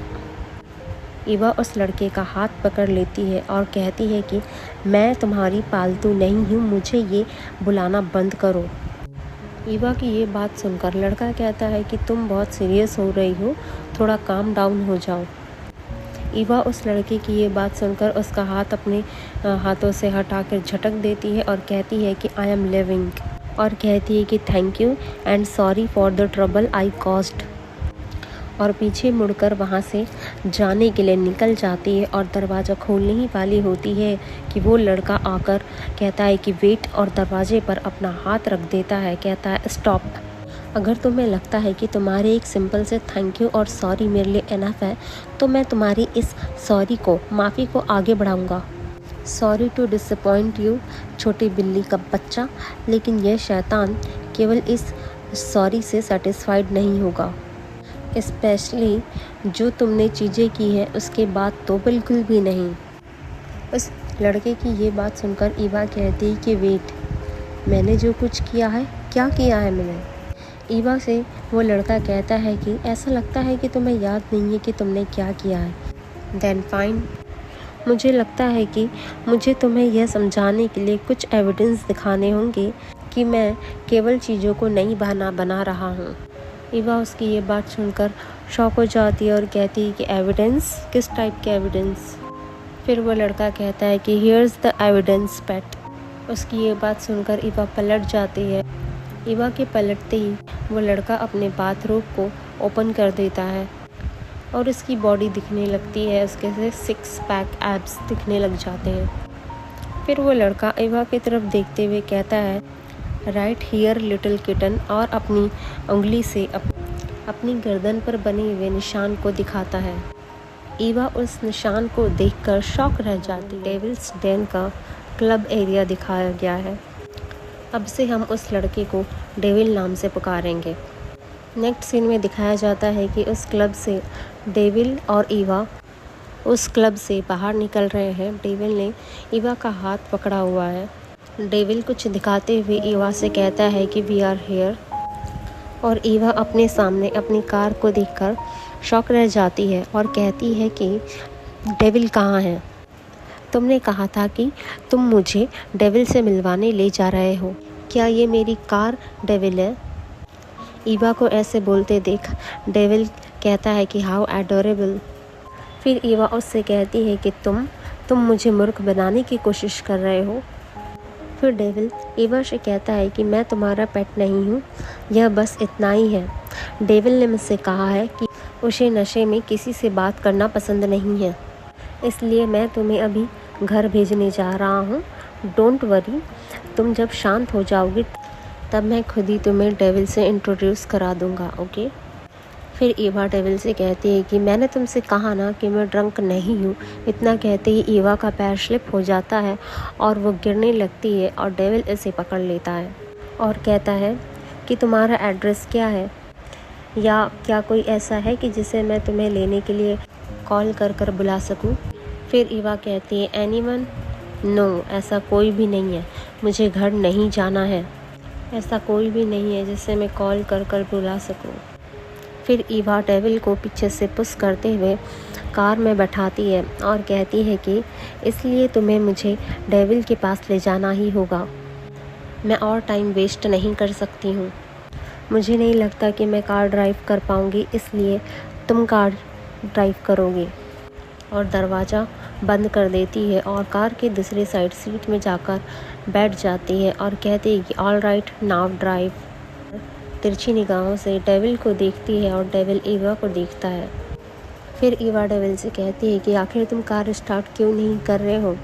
Eva उस लड़के का हाथ पकड़ लेती है और कहती है कि मैं तुम्हारी पालतू नहीं हूँ, मुझे ये बुलाना बंद करो। ईवा की ये बात सुनकर लड़का कहता है कि तुम बहुत सीरियस हो रही हो, थोड़ा काम डाउन हो जाओ। ईवा उस लड़के की ये बात सुनकर उसका हाथ अपने हाथों से हटाकर झटक देती है और कहती है कि आई एम लिविंग, और कहती है कि thank you and sorry for the trouble I caused. और पीछे मुड़कर वहाँ से जाने के लिए निकल जाती है और दरवाज़ा खोलने ही वाली होती है कि वो लड़का आकर कहता है कि वेट, और दरवाजे पर अपना हाथ रख देता है। कहता है स्टॉप, अगर तुम्हें लगता है कि तुम्हारे एक सिंपल से थैंक यू और सॉरी मेरे लिए इनफ है तो मैं तुम्हारी इस सॉरी को, माफ़ी को आगे बढ़ाऊँगा। सॉरी टू डिसअपॉइंट यू छोटी बिल्ली का बच्चा, लेकिन यह शैतान केवल इस सॉरी से सेटिस्फाइड नहीं होगा, स्पेशली जो तुमने चीज़ें की हैं उसके बाद तो बिल्कुल भी नहीं। उस लड़के की ये बात सुनकर ईवा कहती है कि वेट, मैंने जो कुछ किया है, क्या किया है मैंने? ईवा से वो लड़का कहता है कि ऐसा लगता है कि तुम्हें याद नहीं है कि तुमने क्या किया है। देन फाइन, मुझे लगता है कि मुझे तुम्हें यह समझाने के लिए कुछ एविडेंस दिखाने होंगे कि मैं केवल चीज़ों को नई बहाना बना रहा हूँ। ईवा उसकी ये बात सुनकर शॉक हो जाती है और कहती है कि एविडेंस, किस टाइप के एविडेंस? फिर वो लड़का कहता है कि हियर्स द एविडेंस पेट। उसकी ये बात सुनकर ईवा पलट जाती है। ईवा के पलटते ही वो लड़का अपने बाथरूम को ओपन कर देता है और उसकी बॉडी दिखने लगती है, उसके से 6 पैक एब्स दिखने लग जाते हैं। फिर वो लड़का ईवा की तरफ देखते हुए कहता है राइट हियर लिटिल किटन, और अपनी उंगली से अपनी गर्दन पर बने हुए निशान को दिखाता है। ईवा उस निशान को देखकर शॉक रह जाती है। डेविल्स डेन का क्लब एरिया दिखाया गया है। अब से हम उस लड़के को डेविल नाम से पुकारेंगे। नेक्स्ट सीन में दिखाया जाता है कि उस क्लब से डेविल और ईवा उस क्लब से बाहर निकल रहे हैं। डेविल ने ईवा का हाथ पकड़ा हुआ है। डेविल कुछ दिखाते हुए ईवा से कहता है कि वी आर हेयर, और ईवा अपने सामने अपनी कार को देखकर शॉक रह जाती है और कहती है कि डेविल कहाँ है? तुमने कहा था कि तुम मुझे डेविल से मिलवाने ले जा रहे हो, क्या ये मेरी कार डेविल है? ईवा को ऐसे बोलते देख डेविल कहता है कि हाउ एडोरेबल। फिर ईवा उससे कहती है कि तुम मुझे मूर्ख बनाने की कोशिश कर रहे हो। फिर डेविल ईवा से कहता है कि मैं तुम्हारा पेट नहीं हूँ, यह बस इतना ही है। डेविल ने मुझसे कहा है कि उसे नशे में किसी से बात करना पसंद नहीं है, इसलिए मैं तुम्हें अभी घर भेजने जा रहा हूँ। डोंट वरी, तुम जब शांत हो जाओगी तब मैं खुद ही तुम्हें डेविल से इंट्रोड्यूस करा दूँगा, ओके? फिर ईवा डेविल से कहती है कि मैंने तुमसे कहा ना कि मैं ड्रंक नहीं हूँ। इतना कहते ही ईवा का पैर स्लिप हो जाता है और वो गिरने लगती है और डेविल इसे पकड़ लेता है और कहता है कि तुम्हारा एड्रेस क्या है, या क्या कोई ऐसा है कि जिसे मैं तुम्हें लेने के लिए कॉल कर बुला सकूँ? फिर ईवा कहती है एनीवन? नो, ऐसा कोई भी नहीं है, मुझे घर नहीं जाना है। ऐसा कोई भी नहीं है जिसे मैं कॉल कर बुला सकूँ। फिर ईवा डेविल को पीछे से पुश करते हुए कार में बैठाती है और कहती है कि इसलिए तुम्हें मुझे डेविल के पास ले जाना ही होगा। मैं और टाइम वेस्ट नहीं कर सकती हूँ। मुझे नहीं लगता कि मैं कार ड्राइव कर पाऊँगी, इसलिए तुम कार ड्राइव करोगे। और दरवाज़ा बंद कर देती है और कार के दूसरी साइड सीट में जाकर बैठ जाती है और कहती है कि ऑल राइट नाउ ड्राइव। तिरछी निगाहों से डेविल को देखती है और डेविल ईवा को देखता है। फिर ईवा डेविल से कहती है कि आखिर तुम कार स्टार्ट क्यों नहीं कर रहे हो?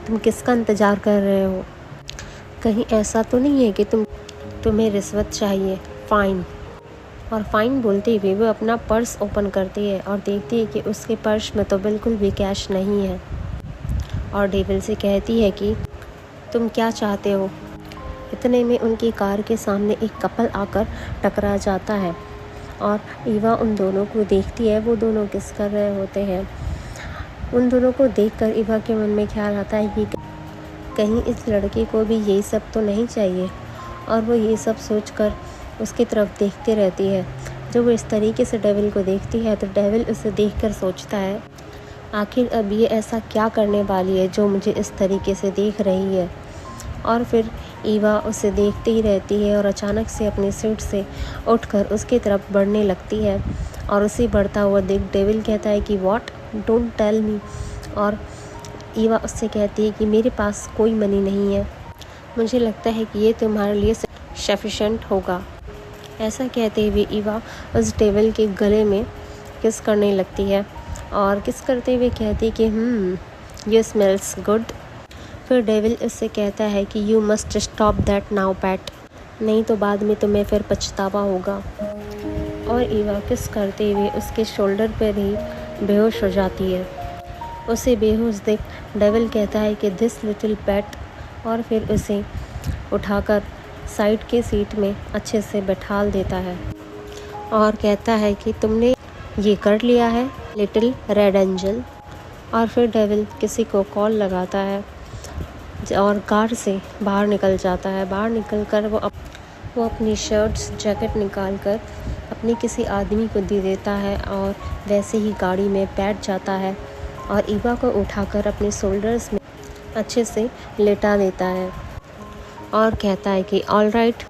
तुम किसका इंतज़ार कर रहे हो? कहीं ऐसा तो नहीं है कि तुम्हें रिश्वत चाहिए? फ़ाइन। और फ़ाइन बोलते हुए वो अपना पर्स ओपन करती है और देखती है कि उसके पर्स में तो बिल्कुल भी कैश नहीं है और डेविल से कहती है कि तुम क्या चाहते हो? इतने में उनकी कार के सामने एक कपल आकर टकरा जाता है और ईवा उन दोनों को देखती है। वो दोनों किस कर रहे होते हैं। उन दोनों को देखकर ईवा के मन में ख्याल आता है कि कहीं इस लड़के को भी यही सब तो नहीं चाहिए, और वो ये सब सोचकर उसकी तरफ देखती रहती है। जब वो इस तरीके से डेविल को देखती है तो डेविल उसे देखकर सोचता है आखिर अब ये ऐसा क्या करने वाली है जो मुझे इस तरीके से देख रही है। और फिर ईवा उसे देखती ही रहती है और अचानक से अपनी सीट से उठकर उसकी तरफ बढ़ने लगती है और उसे बढ़ता हुआ देख डेविल कहता है कि व्हाट, डोंट टेल मी। और ईवा उससे कहती है कि मेरे पास कोई मनी नहीं है, मुझे लगता है कि ये तुम्हारे लिए सफिशेंट होगा। ऐसा कहते हुए ईवा उस डेविल के गले में किस करने लगती है और किस करते हुए कहती है कि यू स्मेल्स गुड। फिर डेविल उससे कहता है कि you must stop that now PAT, नहीं तो बाद में तुम्हें फिर पछतावा होगा। और ईवा किस करते हुए उसके शोल्डर पर ही बेहोश हो जाती है। उसे बेहोश देख डेविल कहता है कि दिस लिटिल पैट, और फिर उसे उठाकर साइड के सीट में अच्छे से बैठा देता है और कहता है कि तुमने ये कर लिया है लिटिल रेड एंजल। और फिर डेविल किसी को कॉल लगाता है और कार से बाहर निकल जाता है। बाहर निकलकर वो अपनी शर्ट्स जैकेट निकालकर अपने किसी आदमी को दे देता है और वैसे ही गाड़ी में बैठ जाता है और ईवा को उठाकर अपने शोल्डर्स में अच्छे से लेटा देता है और कहता है कि ऑल राइट,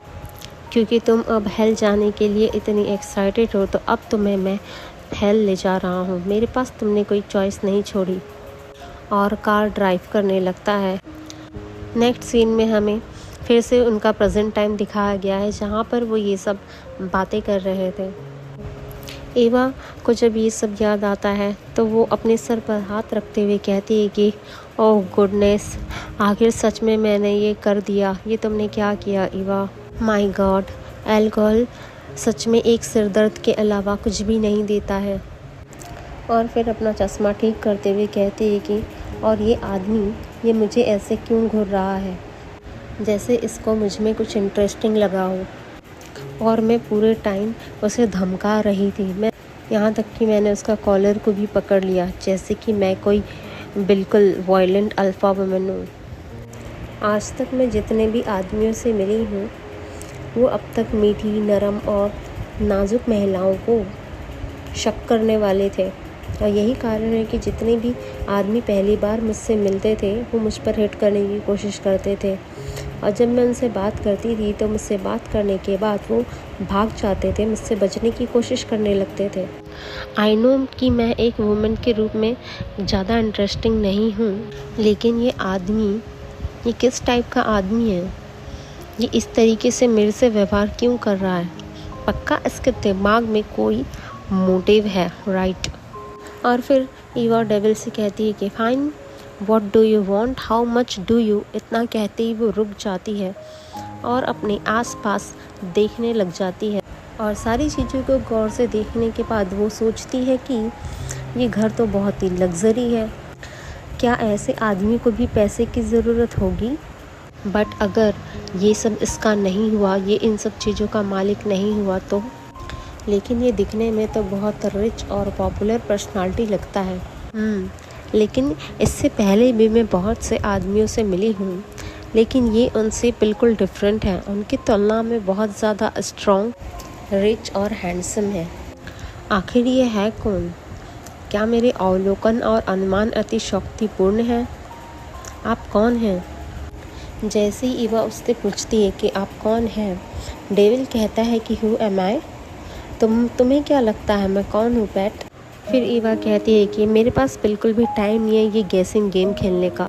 क्योंकि तुम अब हेल जाने के लिए इतनी एक्साइटेड हो तो अब तुम्हें मैं हेल ले जा रहा हूँ। मेरे पास तुमने कोई चॉइस नहीं छोड़ी। और कार ड्राइव करने लगता है। नेक्स्ट सीन में हमें फिर से उनका प्रेजेंट टाइम दिखाया गया है जहाँ पर वो ये सब बातें कर रहे थे। ईवा को जब ये सब याद आता है तो वो अपने सर पर हाथ रखते हुए कहती है कि ओह गुडनेस, आखिर सच में मैंने ये कर दिया। ये तुमने क्या किया ईवा? माय गॉड, अल्कोहल सच में एक सिर दर्द के अलावा कुछ भी नहीं देता है। और फिर अपना चश्मा ठीक करते हुए कहती है कि और ये आदमी ये मुझे ऐसे क्यों घूर रहा है, जैसे इसको मुझ में कुछ इंटरेस्टिंग लगा हो। और मैं पूरे टाइम उसे धमका रही थी। मैं यहाँ तक कि मैंने उसका कॉलर को भी पकड़ लिया, जैसे कि मैं कोई बिल्कुल वायलेंट अल्फा वुमन हूँ। आज तक मैं जितने भी आदमियों से मिली हूँ वो अब तक मीठी, नरम और नाजुक महिलाओं को शक करने वाले थे। और यही कारण है कि जितने भी आदमी पहली बार मुझसे मिलते थे वो मुझ पर हिट करने की कोशिश करते थे, और जब मैं उनसे बात करती थी तो मुझसे बात करने के बाद वो भाग जाते थे, मुझसे बचने की कोशिश करने लगते थे। आई नो कि मैं एक वुमेन के रूप में ज़्यादा इंटरेस्टिंग नहीं हूँ, लेकिन ये आदमी, ये किस टाइप का आदमी है? ये इस तरीके से मेरे से व्यवहार क्यों कर रहा है? पक्का इसके दिमाग में कोई मोटिव है, राइट? और फिर ईवा डेविल से कहती है कि fine, what do you want, how much do you. इतना कहते ही वो रुक जाती है और अपने आसपास देखने लग जाती है। और सारी चीज़ों को गौर से देखने के बाद वो सोचती है कि ये घर तो बहुत ही लग्जरी है, क्या ऐसे आदमी को भी पैसे की ज़रूरत होगी? बट अगर ये सब इसका नहीं हुआ, ये इन सब चीज़ों का मालिक नहीं हुआ तो? लेकिन ये दिखने में तो बहुत रिच और पॉपुलर पर्सनालिटी लगता है। लेकिन इससे पहले भी मैं बहुत से आदमियों से मिली हूँ, लेकिन ये उनसे बिल्कुल डिफरेंट है। उनकी तुलना में बहुत ज़्यादा स्ट्रॉन्ग, रिच और हैंडसम है। आखिर ये है कौन? क्या मेरे अवलोकन और अनुमान अति शक्तिपूर्ण है? आप कौन हैं? जैसे ही ईवा उससे पूछती है कि आप कौन हैं, डेविल कहता है कि हु एम आई? तुम्हें क्या लगता है मैं कौन हूँ पैट? फिर ईवा कहती है कि मेरे पास बिल्कुल भी टाइम नहीं है ये गेसिंग गेम खेलने का।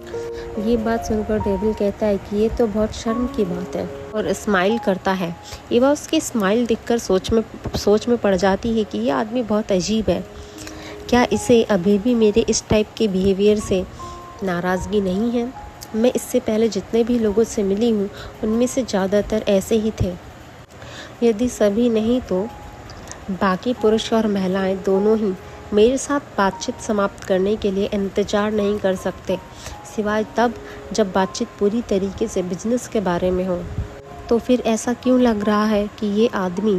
ये बात सुनकर डेविल कहता है कि ये तो बहुत शर्म की बात है और स्माइल करता है। ईवा उसकी स्माइल देखकर सोच में पड़ जाती है कि ये आदमी बहुत अजीब है। क्या इसे अभी भी मेरे इस टाइप के बिहेवियर से नाराज़गी नहीं है? मैं इससे पहले जितने भी लोगों से मिली हूँ उनमें से ज़्यादातर ऐसे ही थे। यदि सभी नहीं तो बाकी पुरुष और महिलाएं दोनों ही मेरे साथ बातचीत समाप्त करने के लिए इंतज़ार नहीं कर सकते, सिवाय तब जब बातचीत पूरी तरीके से बिजनेस के बारे में हो। तो फिर ऐसा क्यों लग रहा है कि ये आदमी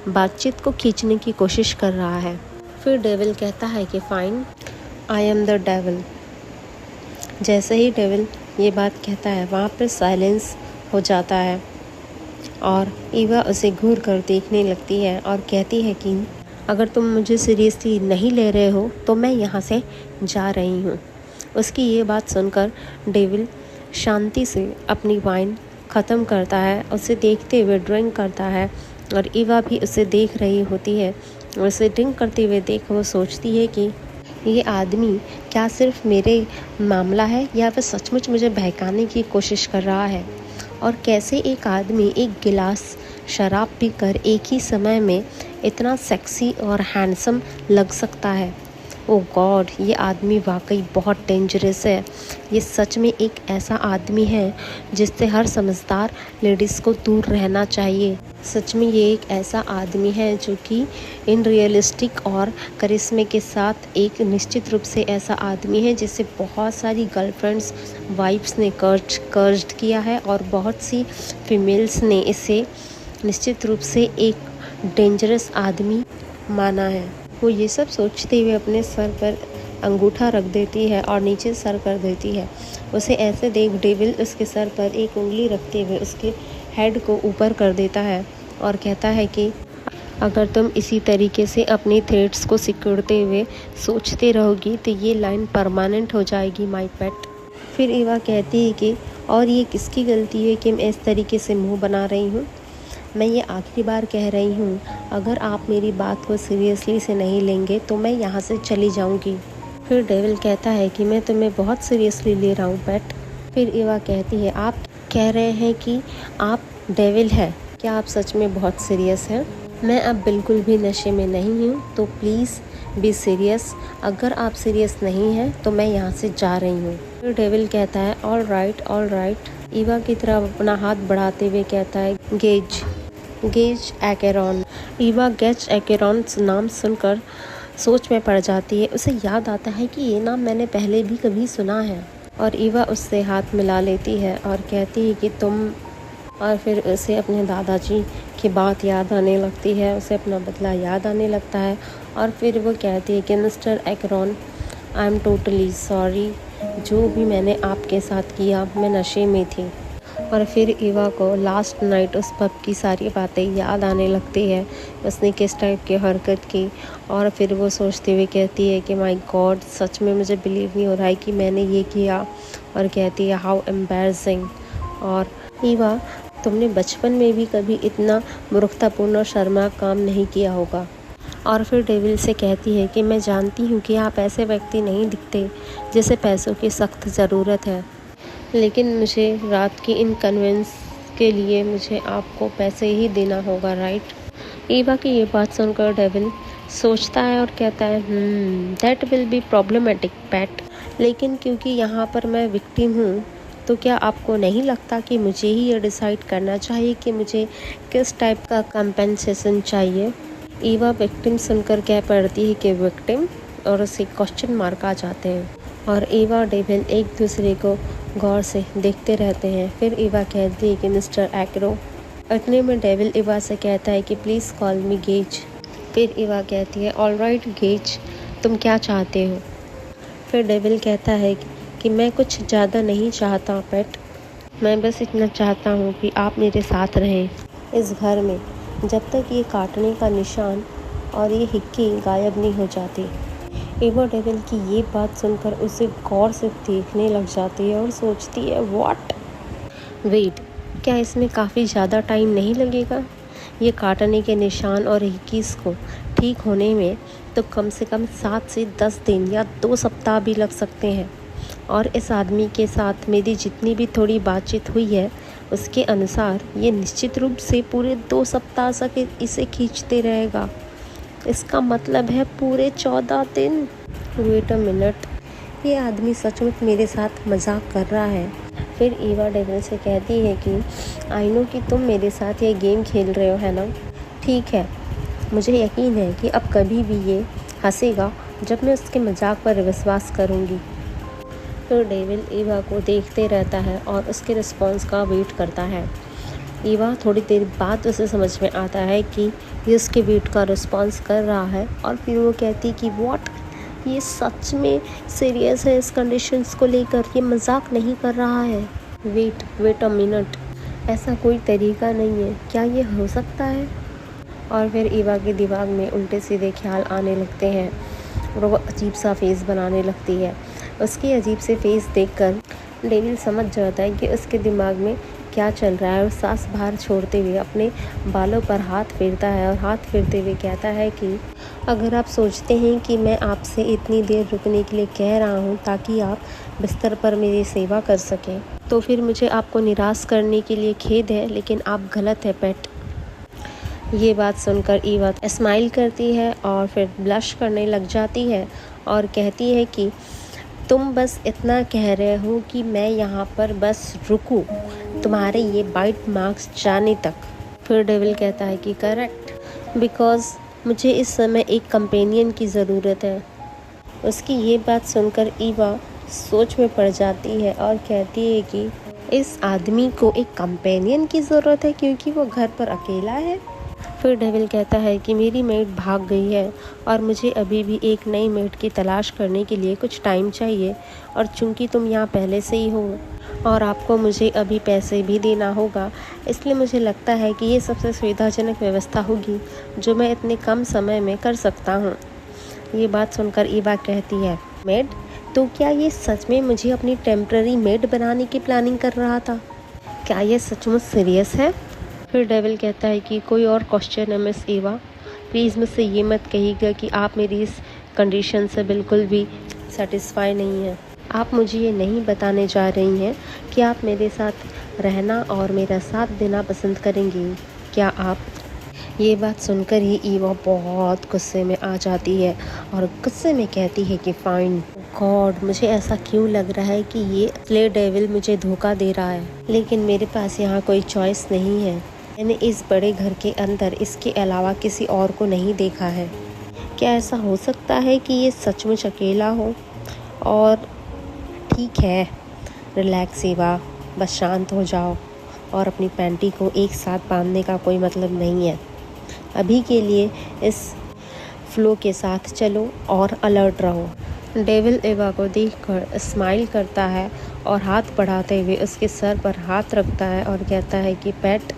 बातचीत को खींचने की कोशिश कर रहा है? फिर डेविल कहता है कि fine, I am the devil. जैसे ही डेविल ये बात कहता है वहाँ पर साइलेंस हो जाता है और ईवा उसे घूर कर देखने लगती है और कहती है कि अगर तुम मुझे सीरियसली नहीं ले रहे हो तो मैं यहाँ से जा रही हूँ। उसकी ये बात सुनकर डेविल शांति से अपनी वाइन ख़त्म करता है, उसे देखते हुए ड्रिंक करता है और ईवा भी उसे देख रही होती है। उसे ड्रिंक करते हुए देख वो सोचती है कि ये आदमी क्या सिर्फ मेरे मामला है या फिर सचमुच मुझे बहकाने की कोशिश कर रहा है। और कैसे एक आदमी एक गिलास शराब पीकर एक ही समय में इतना सेक्सी और हैंडसम लग सकता है। ओह गॉड, ये आदमी वाकई बहुत डेंजरस है। ये सच में एक ऐसा आदमी है जिससे हर समझदार लेडीज़ को दूर रहना चाहिए। सच में ये एक ऐसा आदमी है जो कि इन रियलिस्टिक और करिश्मे के साथ एक निश्चित रूप से ऐसा आदमी है जिसे बहुत सारी गर्लफ्रेंड्स वाइफ्स ने कर्ज्ड किया है और बहुत सी फीमेल्स ने इसे निश्चित रूप से एक डेंजरस आदमी माना है। वो ये सब सोचते हुए अपने सर पर अंगूठा रख देती है और नीचे सर कर देती है। उसे ऐसे देख डेविल उसके सर पर एक उंगली रखते हुए उसके हेड को ऊपर कर देता है और कहता है कि अगर तुम इसी तरीके से अपनी थ्रेड्स को सिकुड़ते हुए सोचते रहोगी तो ये लाइन परमानेंट हो जाएगी माय पेट। फिर ईवा कहती है कि और ये किसकी गलती है कि मैं इस तरीके से मुंह बना रही हूँ? मैं ये आखिरी बार कह रही हूँ, अगर आप मेरी बात को सीरियसली से नहीं लेंगे तो मैं यहाँ से चली जाऊँगी। फिर डेविल कहता है कि मैं तुम्हें बहुत सीरियसली ले रहा हूँ पेट। फिर ईवा कहती है आप कह रहे हैं कि आप डेविल हैं, क्या आप सच में बहुत सीरियस हैं? मैं अब बिल्कुल भी नशे में नहीं हूँ, तो प्लीज़ बी सीरियस। अगर आप सीरियस नहीं हैं तो मैं यहाँ से जा रही हूँ। फिर डेविल कहता है ऑल राइट। ईवा की तरफ अपना हाथ बढ़ाते हुए कहता है Gage Acron. Eva Gage Acron नाम सुनकर सोच में पड़ जाती है। उसे याद आता है कि ये नाम मैंने पहले भी कभी सुना है और ईवा उससे हाथ मिला लेती है और कहती है कि तुम। और फिर उसे अपने दादाजी की बात याद आने लगती है, उसे अपना बदला याद आने लगता है और फिर वो कहती है कि mister Acron, I am totally sorry, जो भी मैंने आपके साथ किया मैं नशे में थी। और फिर ईवा को लास्ट नाइट उस पब की सारी बातें याद आने लगती है, उसने किस टाइप की हरकत की। और फिर वो सोचते हुए कहती है कि माय गॉड, सच में मुझे बिलीव नहीं हो रहा है कि मैंने ये किया। और कहती है हाउ एम्बैरसिंग। और ईवा, तुमने बचपन में भी कभी इतना मूर्खतापूर्ण और शर्मनाक काम नहीं किया होगा। और फिर डेविल से कहती है कि मैं जानती हूँ कि आप ऐसे व्यक्ति नहीं दिखते जिसे पैसों की सख्त ज़रूरत है, लेकिन मुझे रात की इनकन्वेंस के लिए मुझे आपको पैसे ही देना होगा, राइट? ईवा की ये बात सुनकर डेविल सोचता है और कहता है that will be problematic PAT. लेकिन क्योंकि यहाँ पर मैं विक्टिम हूँ, तो क्या आपको नहीं लगता कि मुझे ही ये डिसाइड करना चाहिए कि मुझे किस टाइप का कंपेंसेशन चाहिए? ईवा विक्टिम सुनकर कह पड़ती है कि विक्टिम, और उसे क्वेश्चन मार्क आ जाते हैं और ईवा और डेविल एक दूसरे को गौर से देखते रहते हैं। फिर ईवा कहती है कि मिस्टर एक्रो। इतने में डेविल ईवा से कहता है कि प्लीज़ कॉल मी गेज। फिर ईवा कहती है ऑल राइट गेज, तुम क्या चाहते हो? फिर डेविल कहता है कि मैं कुछ ज़्यादा नहीं चाहता पेट, मैं बस इतना चाहता हूँ कि आप मेरे साथ रहें इस घर में जब तक ये काटने का निशान और ये हिक्की गायब नहीं हो जाती। ईवा डेविल की ये बात सुनकर उसे गौर से देखने लग जाती है और सोचती है व्हाट, वेट, क्या इसमें काफ़ी ज़्यादा टाइम नहीं लगेगा? ये काटने के निशान और हिक्कीज़ को ठीक होने में तो कम से कम 7 से 10 दिन या 2 सप्ताह भी लग सकते हैं। और इस आदमी के साथ मेरी जितनी भी थोड़ी बातचीत हुई है उसके अनुसार ये निश्चित रूप से पूरे 2 सप्ताह तक इसे खींचते रहेगा। इसका मतलब है पूरे 14 दिन। वेट अ मिनट, ये आदमी सचमुच मेरे साथ मजाक कर रहा है। फिर ईवा डेविल से कहती है कि आई नो कि तुम मेरे साथ ये गेम खेल रहे हो, है ना? ठीक है, मुझे यकीन है कि अब कभी भी ये हंसेगा जब मैं उसके मजाक पर विश्वास करूँगी। फिर डेविल ईवा को देखते रहता है और उसके रिस्पॉन्स का वेट करता है। ईवा थोड़ी देर बाद उसे समझ में आता है कि ये उसके वेट का रिस्पॉन्स कर रहा है और फिर वो कहती कि व्हाट, ये सच में सीरियस है इस कंडीशंस को लेकर, ये मजाक नहीं कर रहा है। वेट अ मिनट, ऐसा कोई तरीका नहीं है, क्या ये हो सकता है? और फिर ईवा के दिमाग में उल्टे सीधे ख्याल आने लगते हैं और वो अजीब सा फेस बनाने लगती है। उसकी अजीब से फेस देखकर डेविल समझ जाता है कि उसके दिमाग में क्या चल रहा है और सांस बाहर छोड़ते हुए अपने बालों पर हाथ फेरता है और हाथ फेरते हुए कहता है कि अगर आप सोचते हैं कि मैं आपसे इतनी देर रुकने के लिए कह रहा हूँ ताकि आप बिस्तर पर मेरी सेवा कर सकें, तो फिर मुझे आपको निराश करने के लिए खेद है, लेकिन आप गलत है पेट। ये बात सुनकर ईवा स्माइल करती है और फिर ब्लश करने लग जाती है और कहती है कि तुम बस इतना कह रहे हो कि मैं यहाँ पर बस रुकूं तुम्हारे ये बाइट मार्क्स जाने तक। फिर डेविल कहता है कि करेक्ट, बिकॉज मुझे इस समय एक कंपेनियन की ज़रूरत है। उसकी ये बात सुनकर ईवा सोच में पड़ जाती है और कहती है कि इस आदमी को एक कंपेनियन की ज़रूरत है क्योंकि वो घर पर अकेला है। फिर डेविल कहता है कि मेरी मेड भाग गई है और मुझे अभी भी एक नई मेड की तलाश करने के लिए कुछ टाइम चाहिए, और चूंकि तुम यहाँ पहले से ही हो और आपको मुझे अभी पैसे भी देना होगा, इसलिए मुझे लगता है कि ये सबसे सुविधाजनक व्यवस्था होगी जो मैं इतने कम समय में कर सकता हूँ। ये बात सुनकर ईवा कहती है, मेड? तो क्या ये सच में मुझे अपनी टेम्पररी मेड बनाने की प्लानिंग कर रहा था? क्या ये सचमुच सीरियस है? फिर डेविल कहता है कि कोई और क्वेश्चन है मिस ईवा? प्लीज़ मुझसे ये मत कहिएगा कि आप मेरी इस कंडीशन से बिल्कुल भी सेटिस्फाई नहीं हैं। आप मुझे ये नहीं बताने जा रही हैं कि आप मेरे साथ रहना और मेरा साथ देना पसंद करेंगी, क्या आप? ये बात सुनकर ही ईवा बहुत गुस्से में आ जाती है और गुस्से में कहती है कि फाइन। गॉड, मुझे ऐसा क्यों लग रहा है कि ये असली डेविल मुझे धोखा दे रहा है, लेकिन मेरे पास यहाँ कोई चॉइस नहीं है। मैंने इस बड़े घर के अंदर इसके अलावा किसी और को नहीं देखा है। क्या ऐसा हो सकता है कि ये सचमुच अकेला हो? और ठीक है, रिलैक्स ईवा, बस शांत हो जाओ और अपनी पैंटी को एक साथ बांधने का कोई मतलब नहीं है। अभी के लिए इस फ्लो के साथ चलो और अलर्ट रहो। डेविल ईवा को देखकर स्माइल करता है और हाथ बढ़ाते हुए उसके सर पर हाथ रखता है और कहता है कि पेट,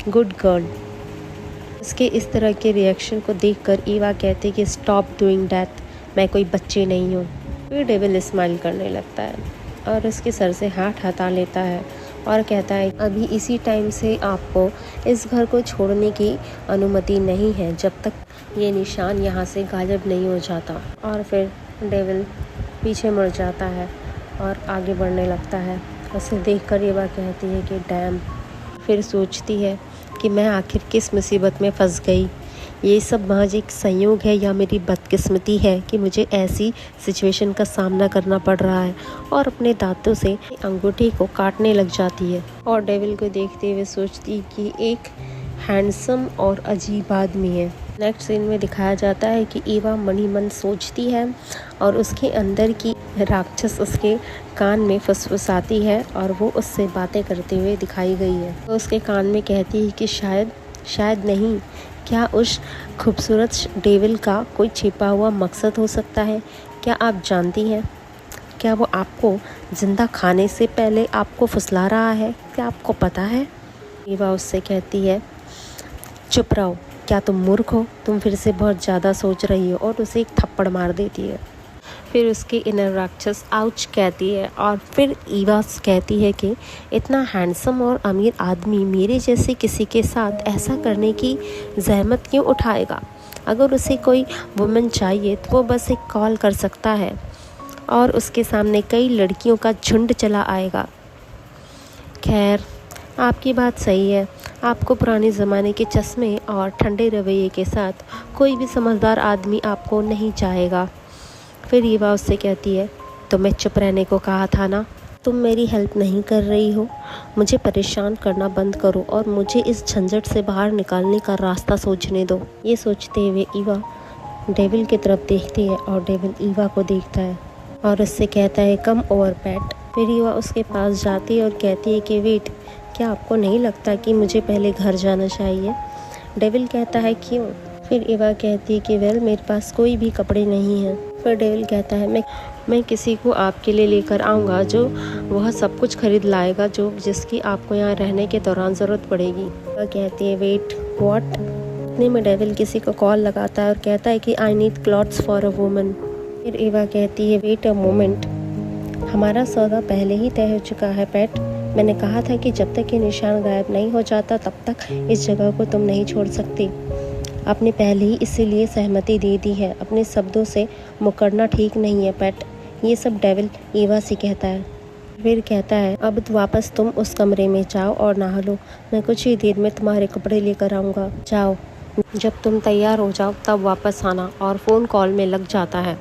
गुड गर्ल। उसके इस तरह के रिएक्शन को देखकर ईवा कहती कि स्टॉप डूइंग दैट, मैं कोई बच्ची नहीं हूँ। फिर डेविल स्माइल करने लगता है और उसके सर से हाथ हटा लेता है और कहता है अभी इसी टाइम से आपको इस घर को छोड़ने की अनुमति नहीं है जब तक ये निशान यहाँ से गायब नहीं हो जाता। और फिर डेविल पीछे मुड़ जाता है और आगे बढ़ने लगता है। उसे देखकर ईवा कहती है कि डैम। फिर सोचती है कि मैं आखिर किस मुसीबत में फंस गई। ये सब महज एक संयोग है या मेरी बदकिस्मती है कि मुझे ऐसी सिचुएशन का सामना करना पड़ रहा है, और अपने दांतों से अंगूठी को काटने लग जाती है और डेविल को देखते हुए सोचती कि एक हैंडसम और अजीब आदमी है। नेक्स्ट सीन में दिखाया जाता है कि ईवा मन ही मन सोचती है और उसके अंदर की राक्षस उसके कान में फुसफुसाती है और वो उससे बातें करते हुए दिखाई गई है। तो उसके कान में कहती है कि शायद नहीं, क्या उस खूबसूरत डेविल का कोई छिपा हुआ मकसद हो सकता है? क्या आप जानती हैं? क्या वो आपको ज़िंदा खाने से पहले आपको फुसला रहा है? क्या आपको पता है? ईवा उससे कहती है चुप रहो, क्या तुम मूर्ख हो? तुम फिर से बहुत ज़्यादा सोच रही हो, और उसे एक थप्पड़ मार देती है। फिर उसकी इनर राक्षस आउच कहती है और फिर ईवा कहती है कि इतना हैंडसम और अमीर आदमी मेरे जैसे किसी के साथ ऐसा करने की जहमत क्यों उठाएगा? अगर उसे कोई वुमेन चाहिए तो वो बस एक कॉल कर सकता है और उसके सामने कई लड़कियों का झुंड चला आएगा। खैर, आपकी बात सही है। आपको पुराने ज़माने के चश्मे और ठंडे रवैये के साथ कोई भी समझदार आदमी आपको नहीं चाहेगा। फिर ईवा उससे कहती है, तो मैं चुप रहने को कहा था ना। तुम मेरी हेल्प नहीं कर रही हो, मुझे परेशान करना बंद करो और मुझे इस झंझट से बाहर निकालने का रास्ता सोचने दो। ये सोचते हुए ईवा डेविल की तरफ देखती है और डेविल ईवा को देखता है और उससे कहता है, कम ओवर पैट। फिर ईवा उसके पास जाती है और कहती है कि वेट, क्या आपको नहीं लगता कि मुझे पहले घर जाना चाहिए? डेविल कहता है, क्यों? फिर ईवा कहती है कि वेल, मेरे पास कोई भी कपड़े नहीं हैं। फिर डेविल कहता है, मैं किसी को आपके लिए लेकर आऊँगा जो वह सब कुछ खरीद लाएगा जिसकी आपको यहाँ रहने के दौरान ज़रूरत पड़ेगी। वह कहती है, वेट व्हाट? इतने में डेविल किसी को कॉल लगाता है और कहता है कि I need clothes for a woman. फिर ईवा कहती है, वेट अ मोमेंट, हमारा सौदा पहले ही तय हो चुका है पैट। मैंने कहा था कि जब तक ये निशान गायब नहीं हो जाता तब तक इस जगह को तुम नहीं छोड़ सकती। आपने पहले ही इसीलिए सहमति दे दी है। अपने शब्दों से मुकरना ठीक नहीं है पैट। ये सब डेविल ईवा से कहता है। फिर कहता है, अब तो वापस तुम उस कमरे में जाओ और नहा लो। मैं कुछ ही देर में तुम्हारे कपड़े लेकर आऊँगा। जाओ, जब तुम तैयार हो जाओ तब वापस आना। और फ़ोन कॉल में लग जाता है।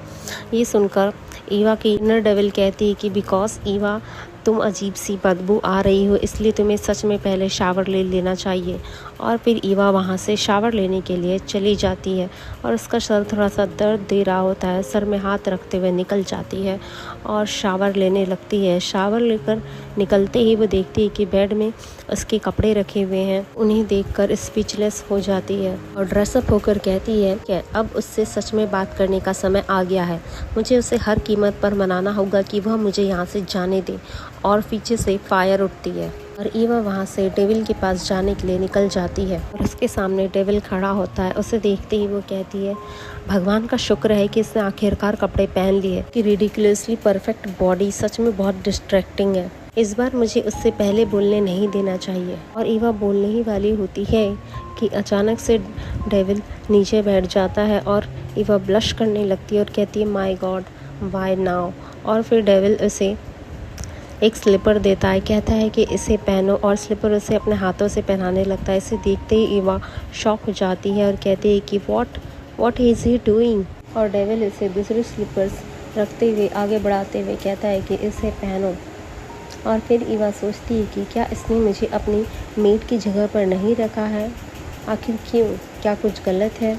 ये सुनकर ईवा की इनर डेविल कहती है कि बिकॉज ईवा, तुम अजीब सी बदबू आ रही हो, इसलिए तुम्हें सच में पहले शावर ले लेना चाहिए। और फिर ईवा वहाँ से शावर लेने के लिए चली जाती है और उसका सर थोड़ा सा दर्द दे रहा होता है। सर में हाथ रखते हुए निकल जाती है और शावर लेने लगती है। शावर लेकर निकलते ही वो देखती है कि बेड में उसके कपड़े रखे हुए हैं। उन्हें देखकर स्पीचलेस हो जाती है और ड्रेसअप होकर कहती है कि अब उससे सच में बात करने का समय आ गया है। मुझे उसे हर कीमत पर मनाना होगा कि वह मुझे यहाँ से जाने दे। और पीछे से फायर उठती है और ईवा वहाँ से डेविल के पास जाने के लिए निकल जाती है और उसके सामने डेविल खड़ा होता है। उसे देखते ही वो कहती है, भगवान का शुक्र है कि इसने आखिरकार कपड़े पहन लिए। कि रिडिकुलसली परफेक्ट बॉडी सच में बहुत डिस्ट्रैक्टिंग है। इस बार मुझे उससे पहले बोलने नहीं देना चाहिए। और ईवा बोलने ही वाली होती है कि अचानक से डेविल नीचे बैठ जाता है और ईवा ब्लश करने लगती है और कहती है, माय गॉड व्हाई नाउ। और फिर डेविल उसे एक स्लीपर देता है, कहता है कि इसे पहनो और स्लीपर उसे अपने हाथों से पहनाने लगता है। इसे देखते ही ईवा शॉक हो जाती है और कहती है कि व्हाट इज़ ही डूइंग। और डेविल इसे दूसरे स्लीपर्स रखते हुए आगे बढ़ाते हुए कहता है कि इसे पहनो। और फिर ईवा सोचती है कि क्या इसने मुझे अपनी मेड की जगह पर नहीं रखा है? आखिर क्यों? क्या कुछ गलत है?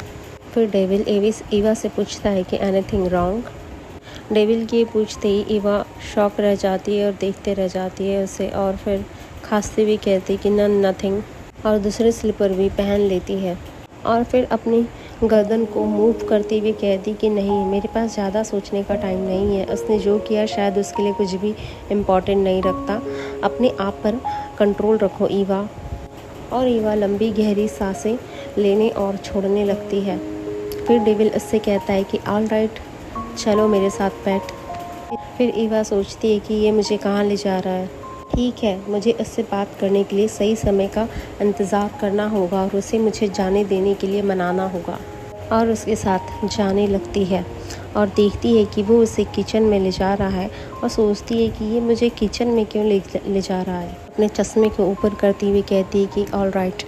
फिर डेविल ईवा से पूछता है कि एनीथिंग रॉन्ग। डेविल की पूछते ही ईवा शॉक रह जाती है और देखते रह जाती है उसे और फिर खांसते हुए कहती कि नथिंग और दूसरे स्लीपर भी पहन लेती है। और फिर अपनी गर्दन को मूव करते हुए कहती कि नहीं, मेरे पास ज़्यादा सोचने का टाइम नहीं है। उसने जो किया शायद उसके लिए कुछ भी इम्पोर्टेंट नहीं रखता। अपने आप पर कंट्रोल रखो ईवा। और ईवा लंबी गहरी सांसें लेने और छोड़ने लगती है। फिर डेविल उससे कहता है कि ऑल राइट, चलो मेरे साथ पैट। फिर ईवा सोचती है कि ये मुझे कहाँ ले जा रहा है। ठीक है, मुझे उससे बात करने के लिए सही समय का इंतज़ार करना होगा और उसे मुझे जाने देने के लिए मनाना होगा। और उसके साथ जाने लगती है और देखती है कि वो उसे किचन में ले जा रहा है और सोचती है कि ये मुझे किचन में क्यों ले जा रहा है। अपने चश्मे को ऊपर करती हुई कहती है कि ऑल राइट,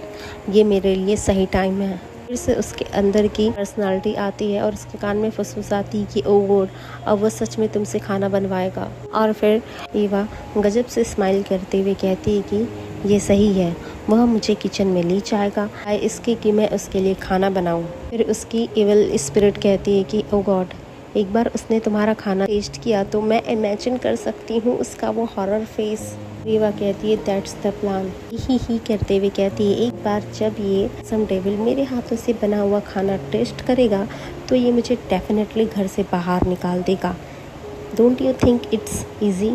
ये मेरे लिए सही टाइम है। फिर से उसके अंदर की पर्सनालिटी आती है और उसके कान में फुसफुसाती कि ओ गॉड, अब वो सच में तुमसे खाना बनवाएगा। और फिर ईवा गजब से स्माइल करते हुए कहती है कि ये सही है, वह मुझे किचन में ले जाएगा इसके कि मैं उसके लिए खाना बनाऊं। फिर उसकी इविल स्पिरिट कहती है कि ओ गॉड, एक बार उसने तुम्हारा खाना टेस्ट किया तो मैं इमेजिन कर सकती हूँ उसका वो हॉरर फेस। ईवा कहती है दैट्स द प्लान। ही करते हुए कहती है, एक बार जब ये सम डेविल मेरे हाथों से बना हुआ खाना टेस्ट करेगा तो ये मुझे डेफिनेटली घर से बाहर निकाल देगा। Don't you think it's easy?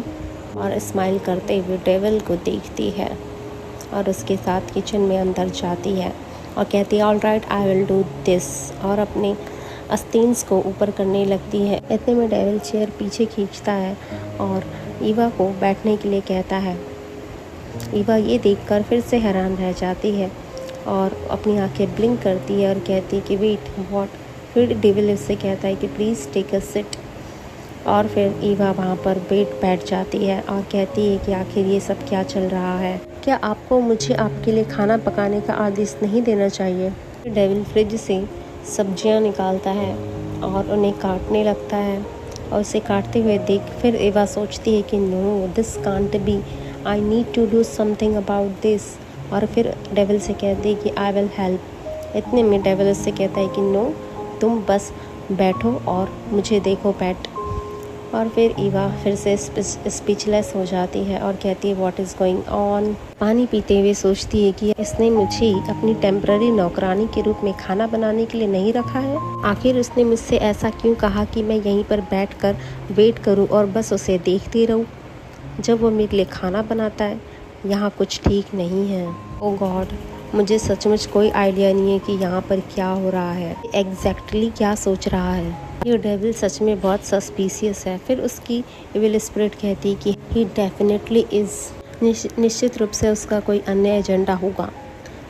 और स्माइल करते हुए डेविल को देखती है और उसके साथ किचन में अंदर जाती है और कहती है all right, I will do this. और अपने अस्तीन्स को ऊपर करने लगती है। इतने में डेविल चेयर पीछे खींचता है और ईवा को बैठने के लिए कहता है। ईवा ये देखकर फिर से हैरान रह जाती है और अपनी आंखें ब्लिंक करती है और कहती है कि वेट व्हाट। फिर डेविल उससे कहता है कि प्लीज़ टेक अ सिट। और फिर ईवा वहाँ पर बैठ जाती है और कहती है कि आखिर ये सब क्या चल रहा है, क्या आपको मुझे आपके लिए खाना पकाने का आदेश नहीं देना चाहिए। फिर डेविल फ्रिज से सब्जियाँ निकालता है और उन्हें काटने लगता है और उसे काटते हुए देख फिर ईवा सोचती है कि no this can't be, I need to do something about this. और फिर डेविल से कहती है कि आई विल हेल्प। इतने में डेविल उससे कहता है कि नो तुम बस बैठो और मुझे देखो पेट। और फिर ईवा फिर से स्पीचलेस हो जाती है और कहती है व्हाट इज़ गोइंग ऑन। पानी पीते हुए सोचती है कि इसने मुझे अपनी टेम्पररी नौकरानी के रूप में खाना बनाने के लिए नहीं रखा है। आखिर उसने मुझसे ऐसा क्यों कहा कि मैं यहीं पर बैठकर वेट करूं और बस उसे देखती रहूं जब वो मेरे लिए खाना बनाता है। यहाँ कुछ ठीक नहीं है। ओ गॉड, मुझे सचमुच कोई आइडिया नहीं है कि यहाँ पर क्या हो रहा है, एग्जैक्टली क्या सोच रहा है। ये डेविल सच में बहुत सस्पिशियस है। फिर उसकी इविल स्पिरिट कहती है कि ही डेफिनेटली इज़, निश्चित रूप से उसका कोई अन्य एजेंडा होगा।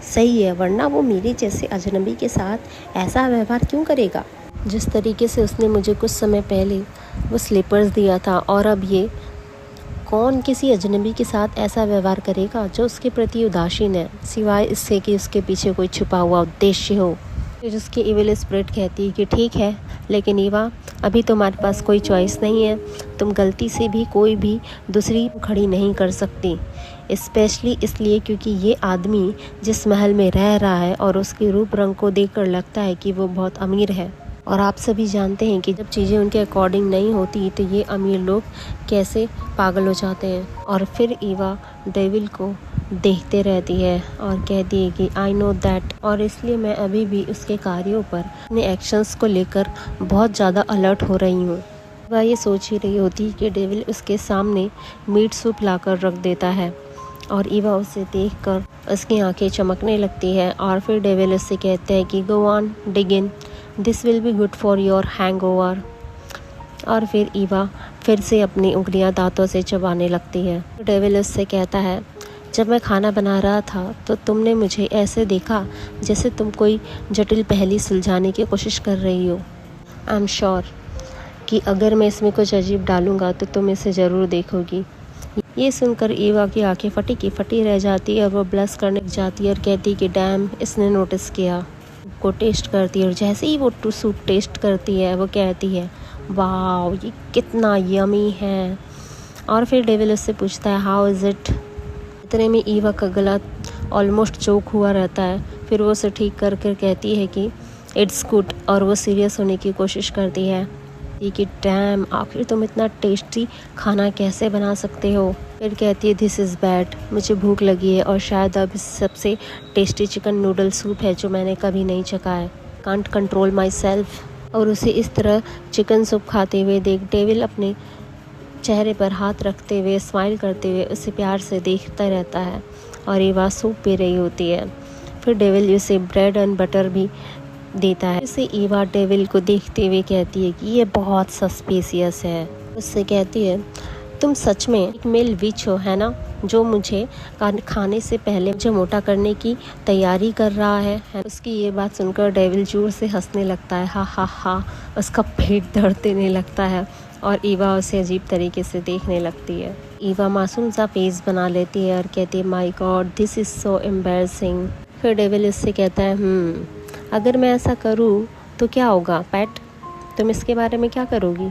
सही है, वरना वो मेरे जैसे अजनबी के साथ ऐसा व्यवहार क्यों करेगा। जिस तरीके से उसने मुझे कुछ समय पहले वो स्लीपर्स दिया था, और अब ये कौन किसी अजनबी के साथ ऐसा व्यवहार करेगा जो उसके प्रति उदासीन है, सिवाय इससे कि उसके पीछे कोई छुपा हुआ उद्देश्य हो। फिर उसकी इविल स्पिरिट कहती है कि ठीक है, लेकिन ईवा अभी तुम्हारे पास कोई चॉइस नहीं है। तुम गलती से भी कोई भी दूसरी खड़ी नहीं कर सकती, स्पेशली इसलिए क्योंकि ये आदमी जिस महल में रह रहा है और उसके रूप रंग को देखकर लगता है कि वो बहुत अमीर है। और आप सभी जानते हैं कि जब चीज़ें उनके अकॉर्डिंग नहीं होती तो ये अमीर लोग कैसे पागल हो जाते हैं। और फिर ईवा डेविल को देखते रहती है और कहती है कि आई नो दैट, और इसलिए मैं अभी भी उसके कार्यों पर, अपने एक्शंस को लेकर बहुत ज़्यादा अलर्ट हो रही हूँ। वह ये सोच ही रही होती है कि डेविल उसके सामने मीट सूप लाकर रख देता है और ईवा उसे देखकर उसकी आंखें चमकने लगती है। और फिर डेविल उससे कहते हैं कि go on dig in, this will be good for your hangover. और फिर ईवा फिर से अपनी उंगलियां दांतों से चबाने लगती है। डेविल उससे कहता है जब मैं खाना बना रहा था तो तुमने मुझे ऐसे देखा जैसे तुम कोई जटिल पहेली सुलझाने की कोशिश कर रही हो। आई एम श्योर कि अगर मैं इसमें कुछ अजीब डालूंगा तो तुम इसे ज़रूर देखोगी। ये सुनकर ईवा की आंखें फटी की फटी रह जाती है और वो ब्लश करने लग जाती है और कहती है कि डैम, इसने नोटिस किया। को टेस्ट करती है और जैसे ही वो सूप टेस्ट करती है वो कहती है वाह ये कितना यमी है। और फिर डेविल उससे पूछता है हाउ इज़ इट। इतने में ईवा का गला ऑलमोस्ट चोक हुआ रहता है। फिर वो उसे ठीक कर कर कहती है कि इट्स गुड, और वो सीरियस होने की कोशिश करती है कि डैम, आखिर तुम इतना टेस्टी खाना कैसे बना सकते हो। फिर कहती है दिस इज़ बैड, मुझे भूख लगी है और शायद अब सबसे टेस्टी चिकन नूडल सूप है जो मैंने कभी नहीं चखा है। Can't control my self. और उसे इस तरह चिकन सूप खाते हुए देख डेविल अपने चेहरे पर हाथ रखते हुए स्माइल करते हुए उसे प्यार से देखता रहता है और ईवा सूप पी रही होती है। फिर डेविल उसे ब्रेड एंड बटर भी देता है। इसे ईवा डेविल को देखते हुए कहती है कि ये बहुत सस्पिशियस है। उससे कहती है तुम सच में एक मेल विच हो, है ना, जो मुझे खाने से पहले मुझे मोटा करने की तैयारी कर रहा है। उसकी ये बात सुनकर डेविल जोर से हंसने लगता है, हा हा हा। उसका पेट दर्द देने लगता है और ईवा उसे अजीब तरीके से देखने लगती है। ईवा मासूम सा फेस बना लेती है और कहती है my God this is so embarrassing. फिर डेविल इससे कहता है अगर मैं ऐसा करूँ तो क्या होगा पैट, तुम इसके बारे में क्या करोगी।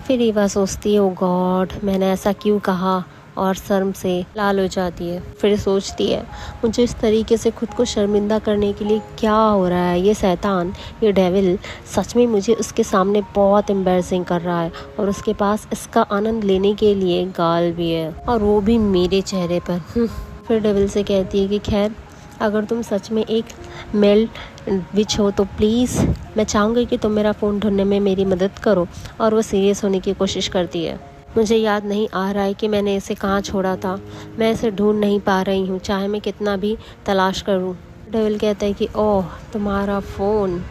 फिर ईवा सोचती है ओ गॉड मैंने ऐसा क्यों कहा, और शर्म से लाल हो जाती है। फिर सोचती है मुझे इस तरीके से खुद को शर्मिंदा करने के लिए क्या हो रहा है। ये शैतान, ये डेविल सच में मुझे उसके सामने बहुत एम्बैरसिंग कर रहा है और उसके पास इसका आनंद लेने के लिए गाल भी है, और वो भी मेरे चेहरे पर। फिर डेविल से कहती है कि खैर अगर तुम सच में एक मेल विच हो तो प्लीज़ मैं चाहूँगी कि तुम मेरा फ़ोन ढूंढने में मेरी मदद करो। और वो सीरियस होने की कोशिश करती है। मुझे याद नहीं आ रहा है कि मैंने इसे कहाँ छोड़ा था, मैं इसे ढूंढ नहीं पा रही हूँ चाहे मैं कितना भी तलाश करूँ। डेविल कहता है कि ओह तुम्हारा फ़ोन,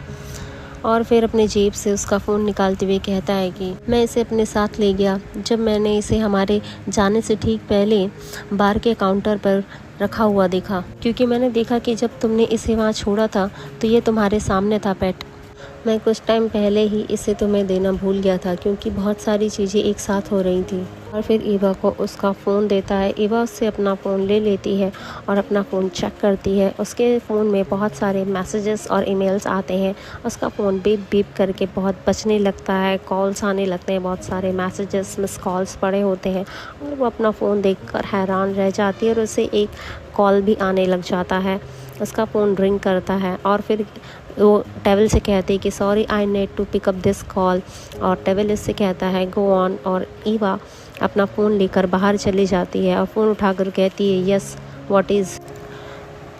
और फिर अपने जेब से उसका फ़ोन निकालते हुए कहता है कि मैं इसे अपने साथ ले गया जब मैंने इसे हमारे जाने से ठीक पहले बार के काउंटर पर रखा हुआ देखा, क्योंकि मैंने देखा कि जब तुमने इसे वहाँ छोड़ा था तो ये तुम्हारे सामने था पेट। मैं कुछ टाइम पहले ही इसे तुम्हें देना भूल गया था, क्योंकि बहुत सारी चीज़ें एक साथ हो रही थी। और फिर ईवा को उसका फ़ोन देता है। ईवा उससे अपना फ़ोन ले लेती है और अपना फ़ोन चेक करती है। उसके फ़ोन में बहुत सारे मैसेजेस और ईमेल्स आते हैं। उसका फ़ोन बीप बीप करके बहुत बजने लगता है, कॉल्स आने लगते हैं, बहुत सारे मैसेजेस मिस कॉल्स पड़े होते हैं और वो अपना फ़ोन देखकर हैरान रह जाती है और उसे एक कॉल भी आने लग जाता है। उसका फ़ोन रिंग करता है और फिर वो डेविल से कहती है कि sorry I need to pick up this call, और डेविल इससे कहता है गो ऑन, और ईवा अपना फ़ोन लेकर बाहर चली जाती है और फ़ोन उठाकर कहती है यस व्हाट इज़।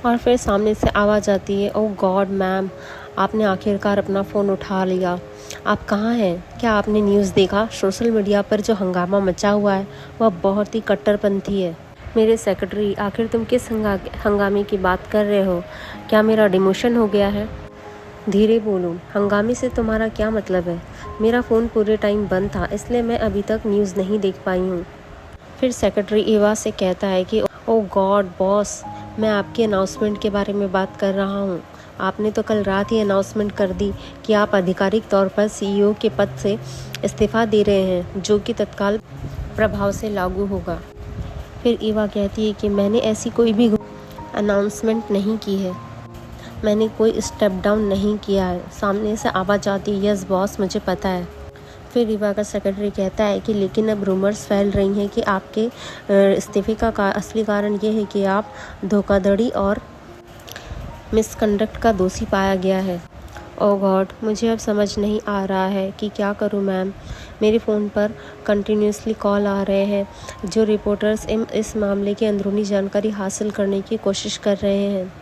और फिर सामने से आवाज़ आती है ओह गॉड मैम, आपने आखिरकार अपना फ़ोन उठा लिया। आप कहाँ हैं? क्या आपने न्यूज़ देखा? सोशल मीडिया पर जो हंगामा मचा हुआ है वह बहुत ही कट्टरपंथी है। मेरे सेक्रेटरी, आखिर तुम किस हंगामे की बात कर रहे हो? क्या मेरा डिमोशन हो गया है? धीरे बोलो, हंगामे से तुम्हारा क्या मतलब है? मेरा फ़ोन पूरे टाइम बंद था, इसलिए मैं अभी तक न्यूज़ नहीं देख पाई हूँ। फिर सेक्रेटरी ईवा से कहता है कि ओह गॉड बॉस, मैं आपके अनाउंसमेंट के बारे में बात कर रहा हूँ। आपने तो कल रात ही अनाउंसमेंट कर दी कि आप आधिकारिक तौर पर सीईओ के पद से इस्तीफ़ा दे रहे हैं, जो कि तत्काल प्रभाव से लागू होगा। फिर ईवा कहती है कि मैंने ऐसी कोई भी अनाउंसमेंट नहीं की है, मैंने कोई स्टेप डाउन नहीं किया है। सामने से आवाज़ आती है यस बॉस, मुझे पता है। फिर ईवा का सेक्रेटरी कहता है कि लेकिन अब रूमर्स फैल रही हैं कि आपके इस्तीफे का असली कारण ये है कि आप धोखाधड़ी और मिसकंडक्ट का दोषी पाया गया है। ओह गॉड, मुझे अब समझ नहीं आ रहा है कि क्या करूं मैम। मेरे फ़ोन पर कंटिन्यूसली कॉल आ रहे हैं, जो रिपोर्टर्स इस मामले की अंदरूनी जानकारी हासिल करने की कोशिश कर रहे हैं।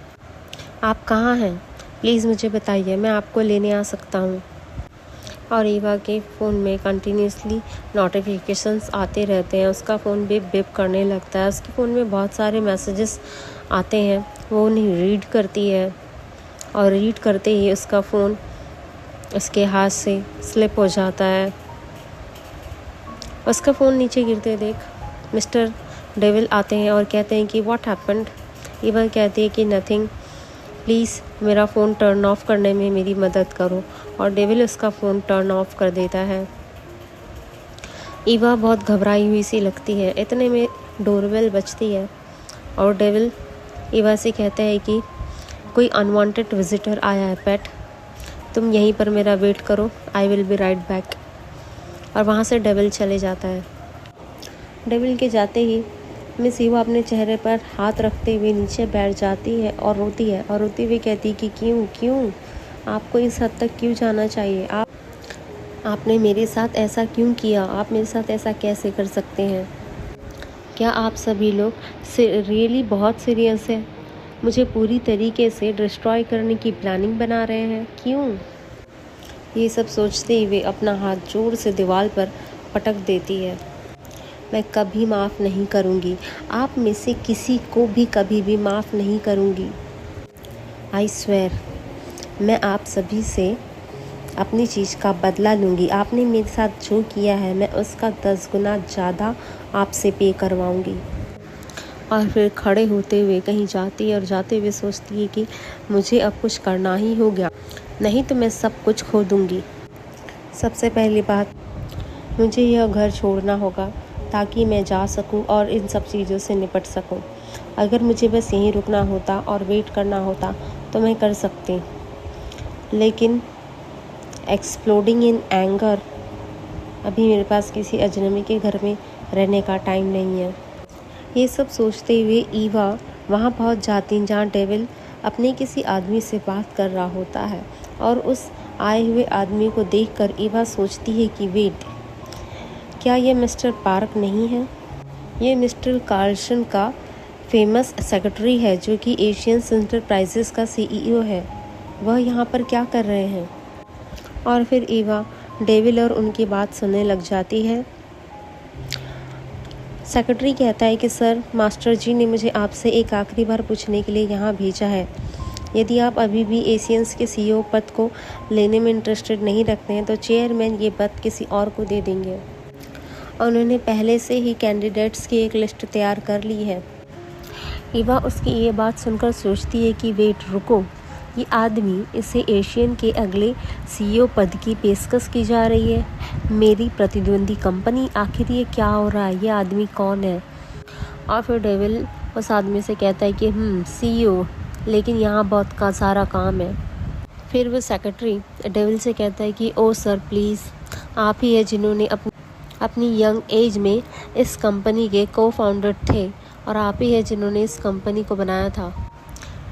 आप कहाँ हैं? प्लीज़ मुझे बताइए, मैं आपको लेने आ सकता हूँ। और ईवा के फ़ोन में कंटिन्यूसली नोटिफिकेशंस आते रहते हैं। उसका फ़ोन बिप बिप करने लगता है। उसके फ़ोन में बहुत सारे मैसेजेस आते हैं, वो उन्हें रीड करती है और रीड करते ही उसका फ़ोन उसके हाथ से स्लिप हो जाता है। उसका फ़ोन नीचे गिरते देख मिस्टर डेविल आते हैं और कहते हैं कि व्हाट हैपेंड। ईवा कहती है कि नथिंग, प्लीज़ मेरा फ़ोन टर्न ऑफ़ करने में मेरी मदद करो, और डेविल उसका फ़ोन टर्न ऑफ़ कर देता है। ईवा बहुत घबराई हुई सी लगती है। इतने में डोरबेल बजती है और डेविल ईवा से कहता है कि कोई अनवांटेड विजिटर आया है पेट, तुम यहीं पर मेरा वेट करो, I will be right back. और वहाँ से डेविल चले जाता है। डेविल के जाते ही मिस ईवा अपने चेहरे पर हाथ रखते हुए नीचे बैठ जाती है और रोती हुई कहती कि क्यों आपको इस हद तक क्यों जाना चाहिए? आपने मेरे साथ ऐसा क्यों किया? आप मेरे साथ ऐसा कैसे कर सकते हैं? क्या आप सभी लोग रियली बहुत सीरियस है? मुझे पूरी तरीके से डिस्ट्रॉय करने की प्लानिंग बना रहे हैं? क्यों? ये सब सोचते हुए अपना हाथ जोर से दीवार पर पटक देती है। मैं कभी माफ़ नहीं करूँगी, आप में से किसी को भी कभी भी माफ़ नहीं करूँगी। आई स्वेयर, मैं आप सभी से अपनी चीज़ का बदला लूँगी। आपने मेरे साथ जो किया है मैं उसका 10 गुना ज़्यादा आपसे पे करवाऊँगी। और फिर खड़े होते हुए कहीं जाती है और जाते हुए सोचती है कि मुझे अब कुछ करना ही हो गया, नहीं तो मैं सब कुछ खो दूँगी। सबसे पहली बात, मुझे यह घर छोड़ना होगा ताकि मैं जा सकूं और इन सब चीज़ों से निपट सकूं। अगर मुझे बस यहीं रुकना होता और वेट करना होता तो मैं कर सकती, लेकिन एक्सप्लोडिंग इन एंगर, अभी मेरे पास किसी अजनबी के घर में रहने का टाइम नहीं है। ये सब सोचते हुए ईवा वहाँ पहुँच जाती जहाँ डेविल अपने किसी आदमी से बात कर रहा होता है, और उस आए हुए आदमी को देखकर ईवा सोचती है कि वेट, क्या ये मिस्टर पार्क नहीं है? ये मिस्टर कार्लसन का फेमस सेक्रेटरी है, जो कि एशियन एंटरप्राइजेस का सीईओ है। वह यहाँ पर क्या कर रहे हैं? और फिर ईवा डेविल और उनकी बात सुनने लग जाती है। सेक्रेटरी कहता है कि सर, मास्टर जी ने मुझे आपसे एक आखिरी बार पूछने के लिए यहाँ भेजा है। यदि आप अभी भी एशियंस के सीईओ पद को लेने में इंटरेस्टेड नहीं रखते हैं तो चेयरमैन ये पद किसी और को दे देंगे। और उन्होंने पहले से ही कैंडिडेट्स की एक लिस्ट तैयार कर ली है। ईवा उसकी ये बात सुनकर सोचती है कि वेट रुको, ये आदमी, इसे एशियन के अगले सीईओ पद की पेशकश की जा रही है। मेरी प्रतिद्वंदी कंपनी, आखिर ये क्या हो रहा है, ये आदमी कौन है। और फिर डेविल उस आदमी से कहता है कि सीईओ, लेकिन यहाँ बहुत का सारा काम है। फिर वो सेक्रेटरी डेविल से कहता है कि ओ सर प्लीज़, आप ही है जिन्होंने अपनी यंग एज में इस कंपनी के को फाउंडर थे और आप ही है जिन्होंने इस कंपनी को बनाया था।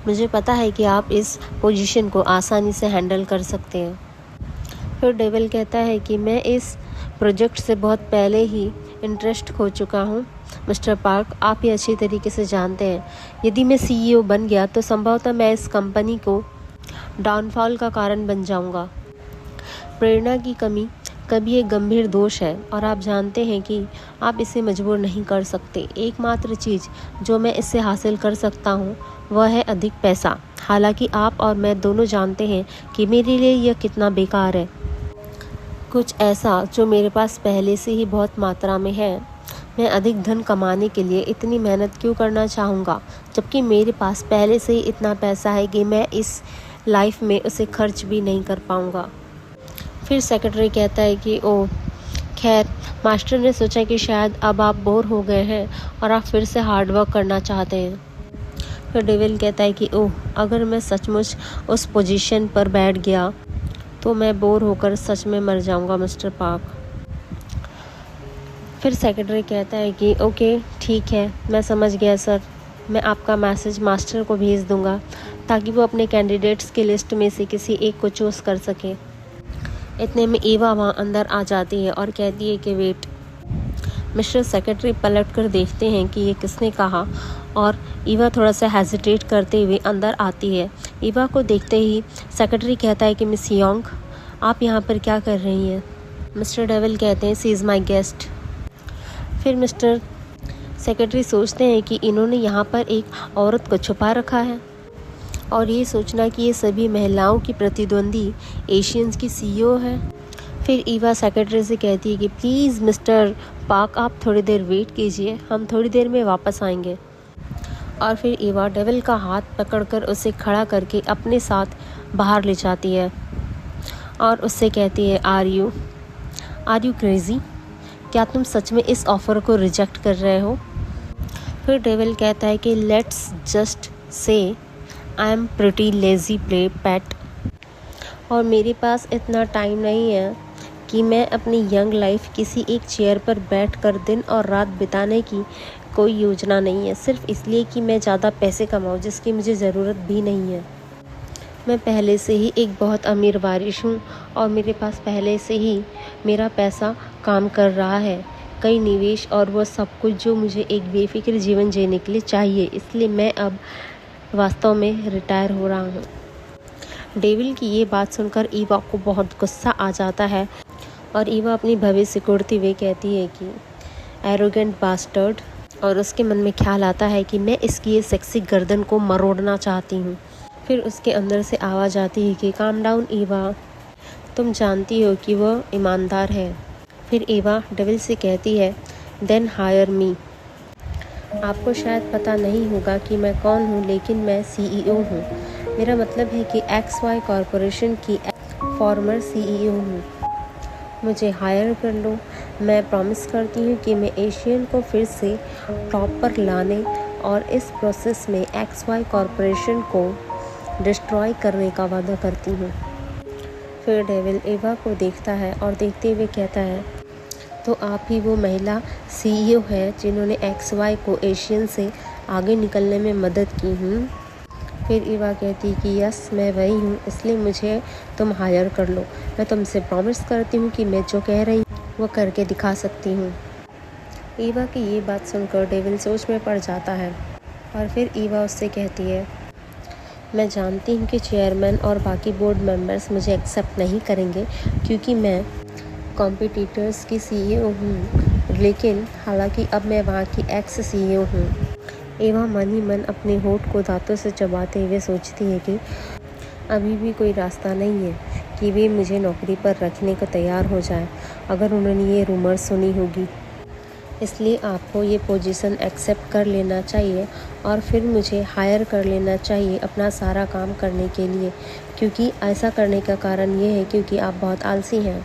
मुझे पता है कि आप इस पोजीशन को आसानी से हैंडल कर सकते हैं। फिर डेविल कहता है कि मैं इस प्रोजेक्ट से बहुत पहले ही इंटरेस्ट खो चुका हूँ मिस्टर पार्क, आप ये अच्छी तरीके से जानते हैं। यदि मैं सीईओ बन गया तो संभवतः मैं इस कंपनी को डाउनफॉल का कारण बन जाऊँगा। प्रेरणा की कमी कभी एक गंभीर दोष है और आप जानते हैं कि आप इसे मजबूर नहीं कर सकते। एकमात्र चीज़ जो मैं इससे हासिल कर सकता हूँ वह है अधिक पैसा। हालांकि आप और मैं दोनों जानते हैं कि मेरे लिए यह कितना बेकार है। कुछ ऐसा जो मेरे पास पहले से ही बहुत मात्रा में है। मैं अधिक धन कमाने के लिए इतनी मेहनत क्यों करना चाहूँगा, जबकि मेरे पास पहले से ही इतना पैसा है कि मैं इस लाइफ में उसे खर्च भी नहीं कर पाऊँगा। फिर सेक्रेटरी कहता है कि ओह खैर, मास्टर ने सोचा कि शायद अब आप बोर हो गए हैं और आप फिर से हार्ड वर्क करना चाहते हैं। फिर डेविल कहता है कि ओह, अगर मैं सचमुच उस पोजीशन पर बैठ गया तो मैं बोर होकर सच में मर जाऊंगा मिस्टर पार्क। फिर सेक्रेटरी कहता है कि ओके ठीक है, मैं समझ गया सर। मैं आपका मैसेज मास्टर को भेज दूंगा ताकि वो अपने कैंडिडेट्स की लिस्ट में से किसी एक को चूज़ कर सके। इतने में ईवा वहाँ अंदर आ जाती है और कहती है कि वेट। मिस्टर सेक्रेटरी पलट कर देखते हैं कि ये किसने कहा और ईवा थोड़ा सा हेजिटेट करते हुए अंदर आती है। ईवा को देखते ही सेक्रेटरी कहता है कि मिस योंग, आप यहाँ पर क्या कर रही हैं। मिस्टर डेविल कहते हैं सी इज़ माई गेस्ट। फिर मिस्टर सेक्रेटरी सोचते हैं कि इन्होंने यहाँ पर एक औरत को छुपा रखा है और ये सोचना कि ये सभी महिलाओं की प्रतिद्वंदी एशियंस की सीईओ है। फिर ईवा सेक्रेटरी से कहती है कि प्लीज़ मिस्टर पार्क, आप थोड़ी देर वेट कीजिए, हम थोड़ी देर में वापस आएंगे। और फिर ईवा डेविल का हाथ पकड़कर उसे खड़ा करके अपने साथ बाहर ले जाती है और उससे कहती है आर यू क्रेज़ी, क्या तुम सच में इस ऑफ़र को रिजेक्ट कर रहे हो। फिर डेविल कहता है कि let's just say I am pretty lazy play PAT, और मेरे पास इतना टाइम नहीं है कि मैं अपनी यंग लाइफ किसी एक चेयर पर बैठकर दिन और रात बिताने की कोई योजना नहीं है, सिर्फ इसलिए कि मैं ज़्यादा पैसे कमाऊँ जिसकी मुझे ज़रूरत भी नहीं है। मैं पहले से ही एक बहुत अमीर वारिश हूँ और मेरे पास पहले से ही मेरा पैसा काम कर रहा है, कई निवेश और वो सब कुछ जो मुझे एक बेफिक्र जीवन जीने के लिए चाहिए। इसलिए मैं अब वास्तव में रिटायर हो रहा हूँ। डेविल की ये बात सुनकर ईवा को बहुत गुस्सा आ जाता है और ईवा अपनी भवें सिकुड़ती हुए कहती है कि एरोगेंट बास्टर्ड, और उसके मन में ख्याल आता है कि मैं इसकी ये सेक्सी गर्दन को मरोड़ना चाहती हूँ। फिर उसके अंदर से आवाज़ आती है कि काम डाउन ईवा, तुम जानती हो कि वह ईमानदार है। फिर ईवा डेविल से कहती है देन हायर मी। आपको शायद पता नहीं होगा कि मैं कौन हूँ, लेकिन मैं सीईओ हूँ। मेरा मतलब है कि XY कॉरपोरेशन की फॉर्मर सीईओ हूँ। मुझे हायर कर लो। मैं प्रॉमिस करती हूँ कि मैं एशियन को फिर से टॉप पर लाने और इस प्रोसेस में XY कॉरपोरेशन को डिस्ट्रॉय करने का वादा करती हूँ। फिर डेविल ईवा को देखता है और देखते हुए कहता है तो आप ही वो महिला सीईओ है जिन्होंने XY को एशियन से आगे निकलने में मदद की। फिर ईवा कहती कि यस, मैं वही हूँ, इसलिए मुझे तुम हायर कर लो। मैं तुमसे प्रॉमिस करती हूँ कि मैं जो कह रही हूँ वो करके दिखा सकती हूँ। ईवा की ये बात सुनकर डेविल सोच में पड़ जाता है और फिर ईवा उससे कहती है मैं जानती हूँ कि चेयरमैन और बाकी बोर्ड मेंबर्स मुझे एक्सेप्ट नहीं करेंगे क्योंकि मैं कॉम्पिटिटर्स की सीईओ हूँ, लेकिन हालांकि अब मैं वहाँ की एक्स सीईओ हूँ। ईवा मन ही मन अपने होठ को दांतों से चबाते हुए सोचती है कि अभी भी कोई रास्ता नहीं है कि वे मुझे नौकरी पर रखने को तैयार हो जाए अगर उन्होंने ये रूमर सुनी होगी। इसलिए आपको ये पोजीशन एक्सेप्ट कर लेना चाहिए और फिर मुझे हायर कर लेना चाहिए अपना सारा काम करने के लिए, क्योंकि ऐसा करने का कारण ये है क्योंकि आप बहुत आलसी हैं।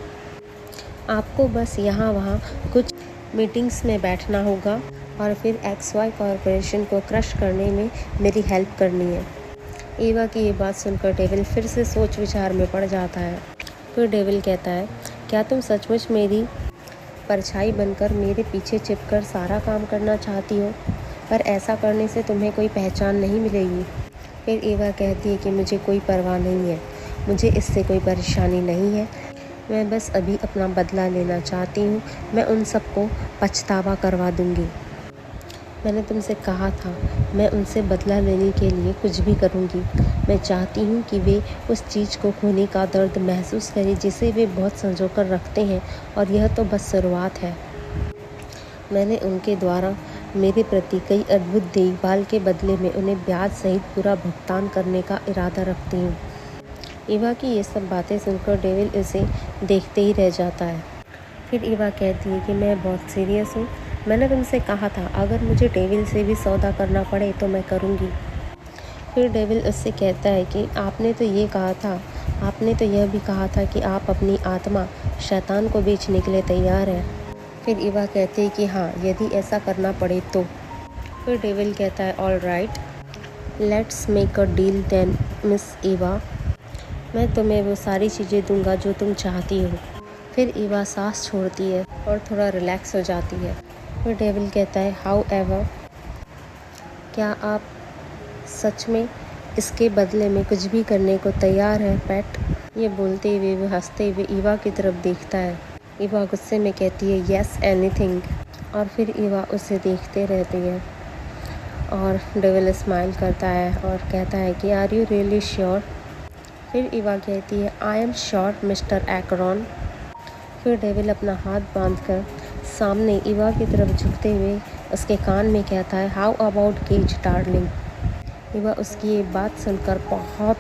आपको बस यहाँ वहाँ कुछ मीटिंग्स में बैठना होगा और फिर XY कॉरपोरेशन को क्रश करने में मेरी हेल्प करनी है। ईवा की ये बात सुनकर डेविल फिर से सोच विचार में पड़ जाता है। फिर डेविल कहता है, क्या तुम सचमुच मेरी परछाई बनकर मेरे पीछे छिपकर सारा काम करना चाहती हो? पर ऐसा करने से तुम्हें कोई पहचान नहीं मिलेगी। फिर ईवा कहती है कि मुझे कोई परवाह नहीं है, मुझे इससे कोई परेशानी नहीं है, मैं बस अभी अपना बदला लेना चाहती हूँ। मैं उन सबको पछतावा करवा दूँगी। मैंने तुमसे कहा था, मैं उनसे बदला लेने के लिए कुछ भी करूँगी। मैं चाहती हूँ कि वे उस चीज़ को खोने का दर्द महसूस करें जिसे वे बहुत संजो कर रखते हैं, और यह तो बस शुरुआत है। मैंने उनके द्वारा मेरे प्रति कई अद्भुत देखभाल के बदले में उन्हें ब्याज सहित पूरा भुगतान करने का इरादा रखती हूँ। ईवा की ये सब बातें सुनकर डेविल उसे देखते ही रह जाता है। फिर ईवा कहती है कि मैं बहुत सीरियस हूँ। मैंने तुमसे कहा था अगर मुझे डेविल से भी सौदा करना पड़े तो मैं करूँगी। फिर डेविल उससे कहता है कि आपने तो ये कहा था, आपने तो यह भी कहा था कि आप अपनी आत्मा शैतान को बेचने के लिए तैयार हैं। फिर ईवा कहती है कि हाँ, यदि ऐसा करना पड़े तो। फिर डेविल कहता है, all right, let's make a deal then miss Eva. मैं तुम्हें वो सारी चीज़ें दूंगा जो तुम चाहती हो। फिर ईवा सांस छोड़ती है और थोड़ा रिलैक्स हो जाती है। फिर डेविल कहता है, हाउ एवर, क्या आप सच में इसके बदले में कुछ भी करने को तैयार है पेट? ये बोलते हुए वो हंसते हुए ईवा की तरफ देखता है। ईवा गुस्से में कहती है, यस एनीथिंग। और फिर ईवा उसे देखते रहती है और डेविल स्माइल करता है और कहता है कि आर यू रियली श्योर? फिर ईवा कहती है, I am sure mister Acron. फिर डेविल अपना हाथ बांधकर सामने ईवा की तरफ झुकते हुए उसके कान में कहता है, how about cage darling. Eva उसकी ये बात सुनकर बहुत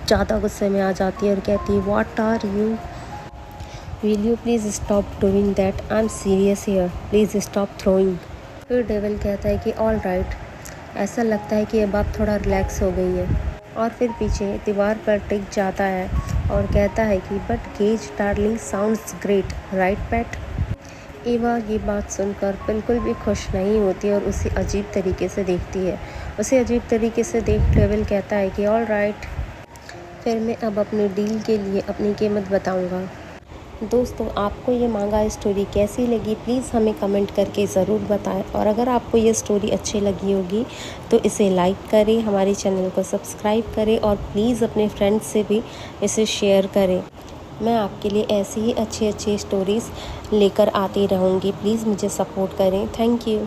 ज़्यादा गुस्से में आ जाती है और कहती है, what are you, will you please stop doing that, I am serious here, please stop throwing. फिर डेविल कहता है कि ऑल राइट, ऐसा लगता है कि अब आप थोड़ा रिलैक्स हो गई है। और फिर पीछे दीवार पर टिक जाता है और कहता है कि but Cage darling sounds great, right pet. Eva ये बात सुनकर बिल्कुल भी खुश नहीं होती और उसे अजीब तरीके से देखती है। उसे अजीब तरीके से देख डेविल कहता है कि ऑल राइट, फिर मैं अब अपने डील के लिए अपनी कीमत बताऊंगा। दोस्तों, आपको ये मांगा स्टोरी कैसी लगी प्लीज़ हमें कमेंट करके ज़रूर बताएं, और अगर आपको ये स्टोरी अच्छी लगी होगी तो इसे लाइक करें, हमारे चैनल को सब्सक्राइब करें और प्लीज़ अपने फ्रेंड्स से भी इसे शेयर करें। मैं आपके लिए ऐसी ही अच्छी स्टोरीज़ लेकर आती रहूँगी। प्लीज़ मुझे सपोर्ट करें। Thank you.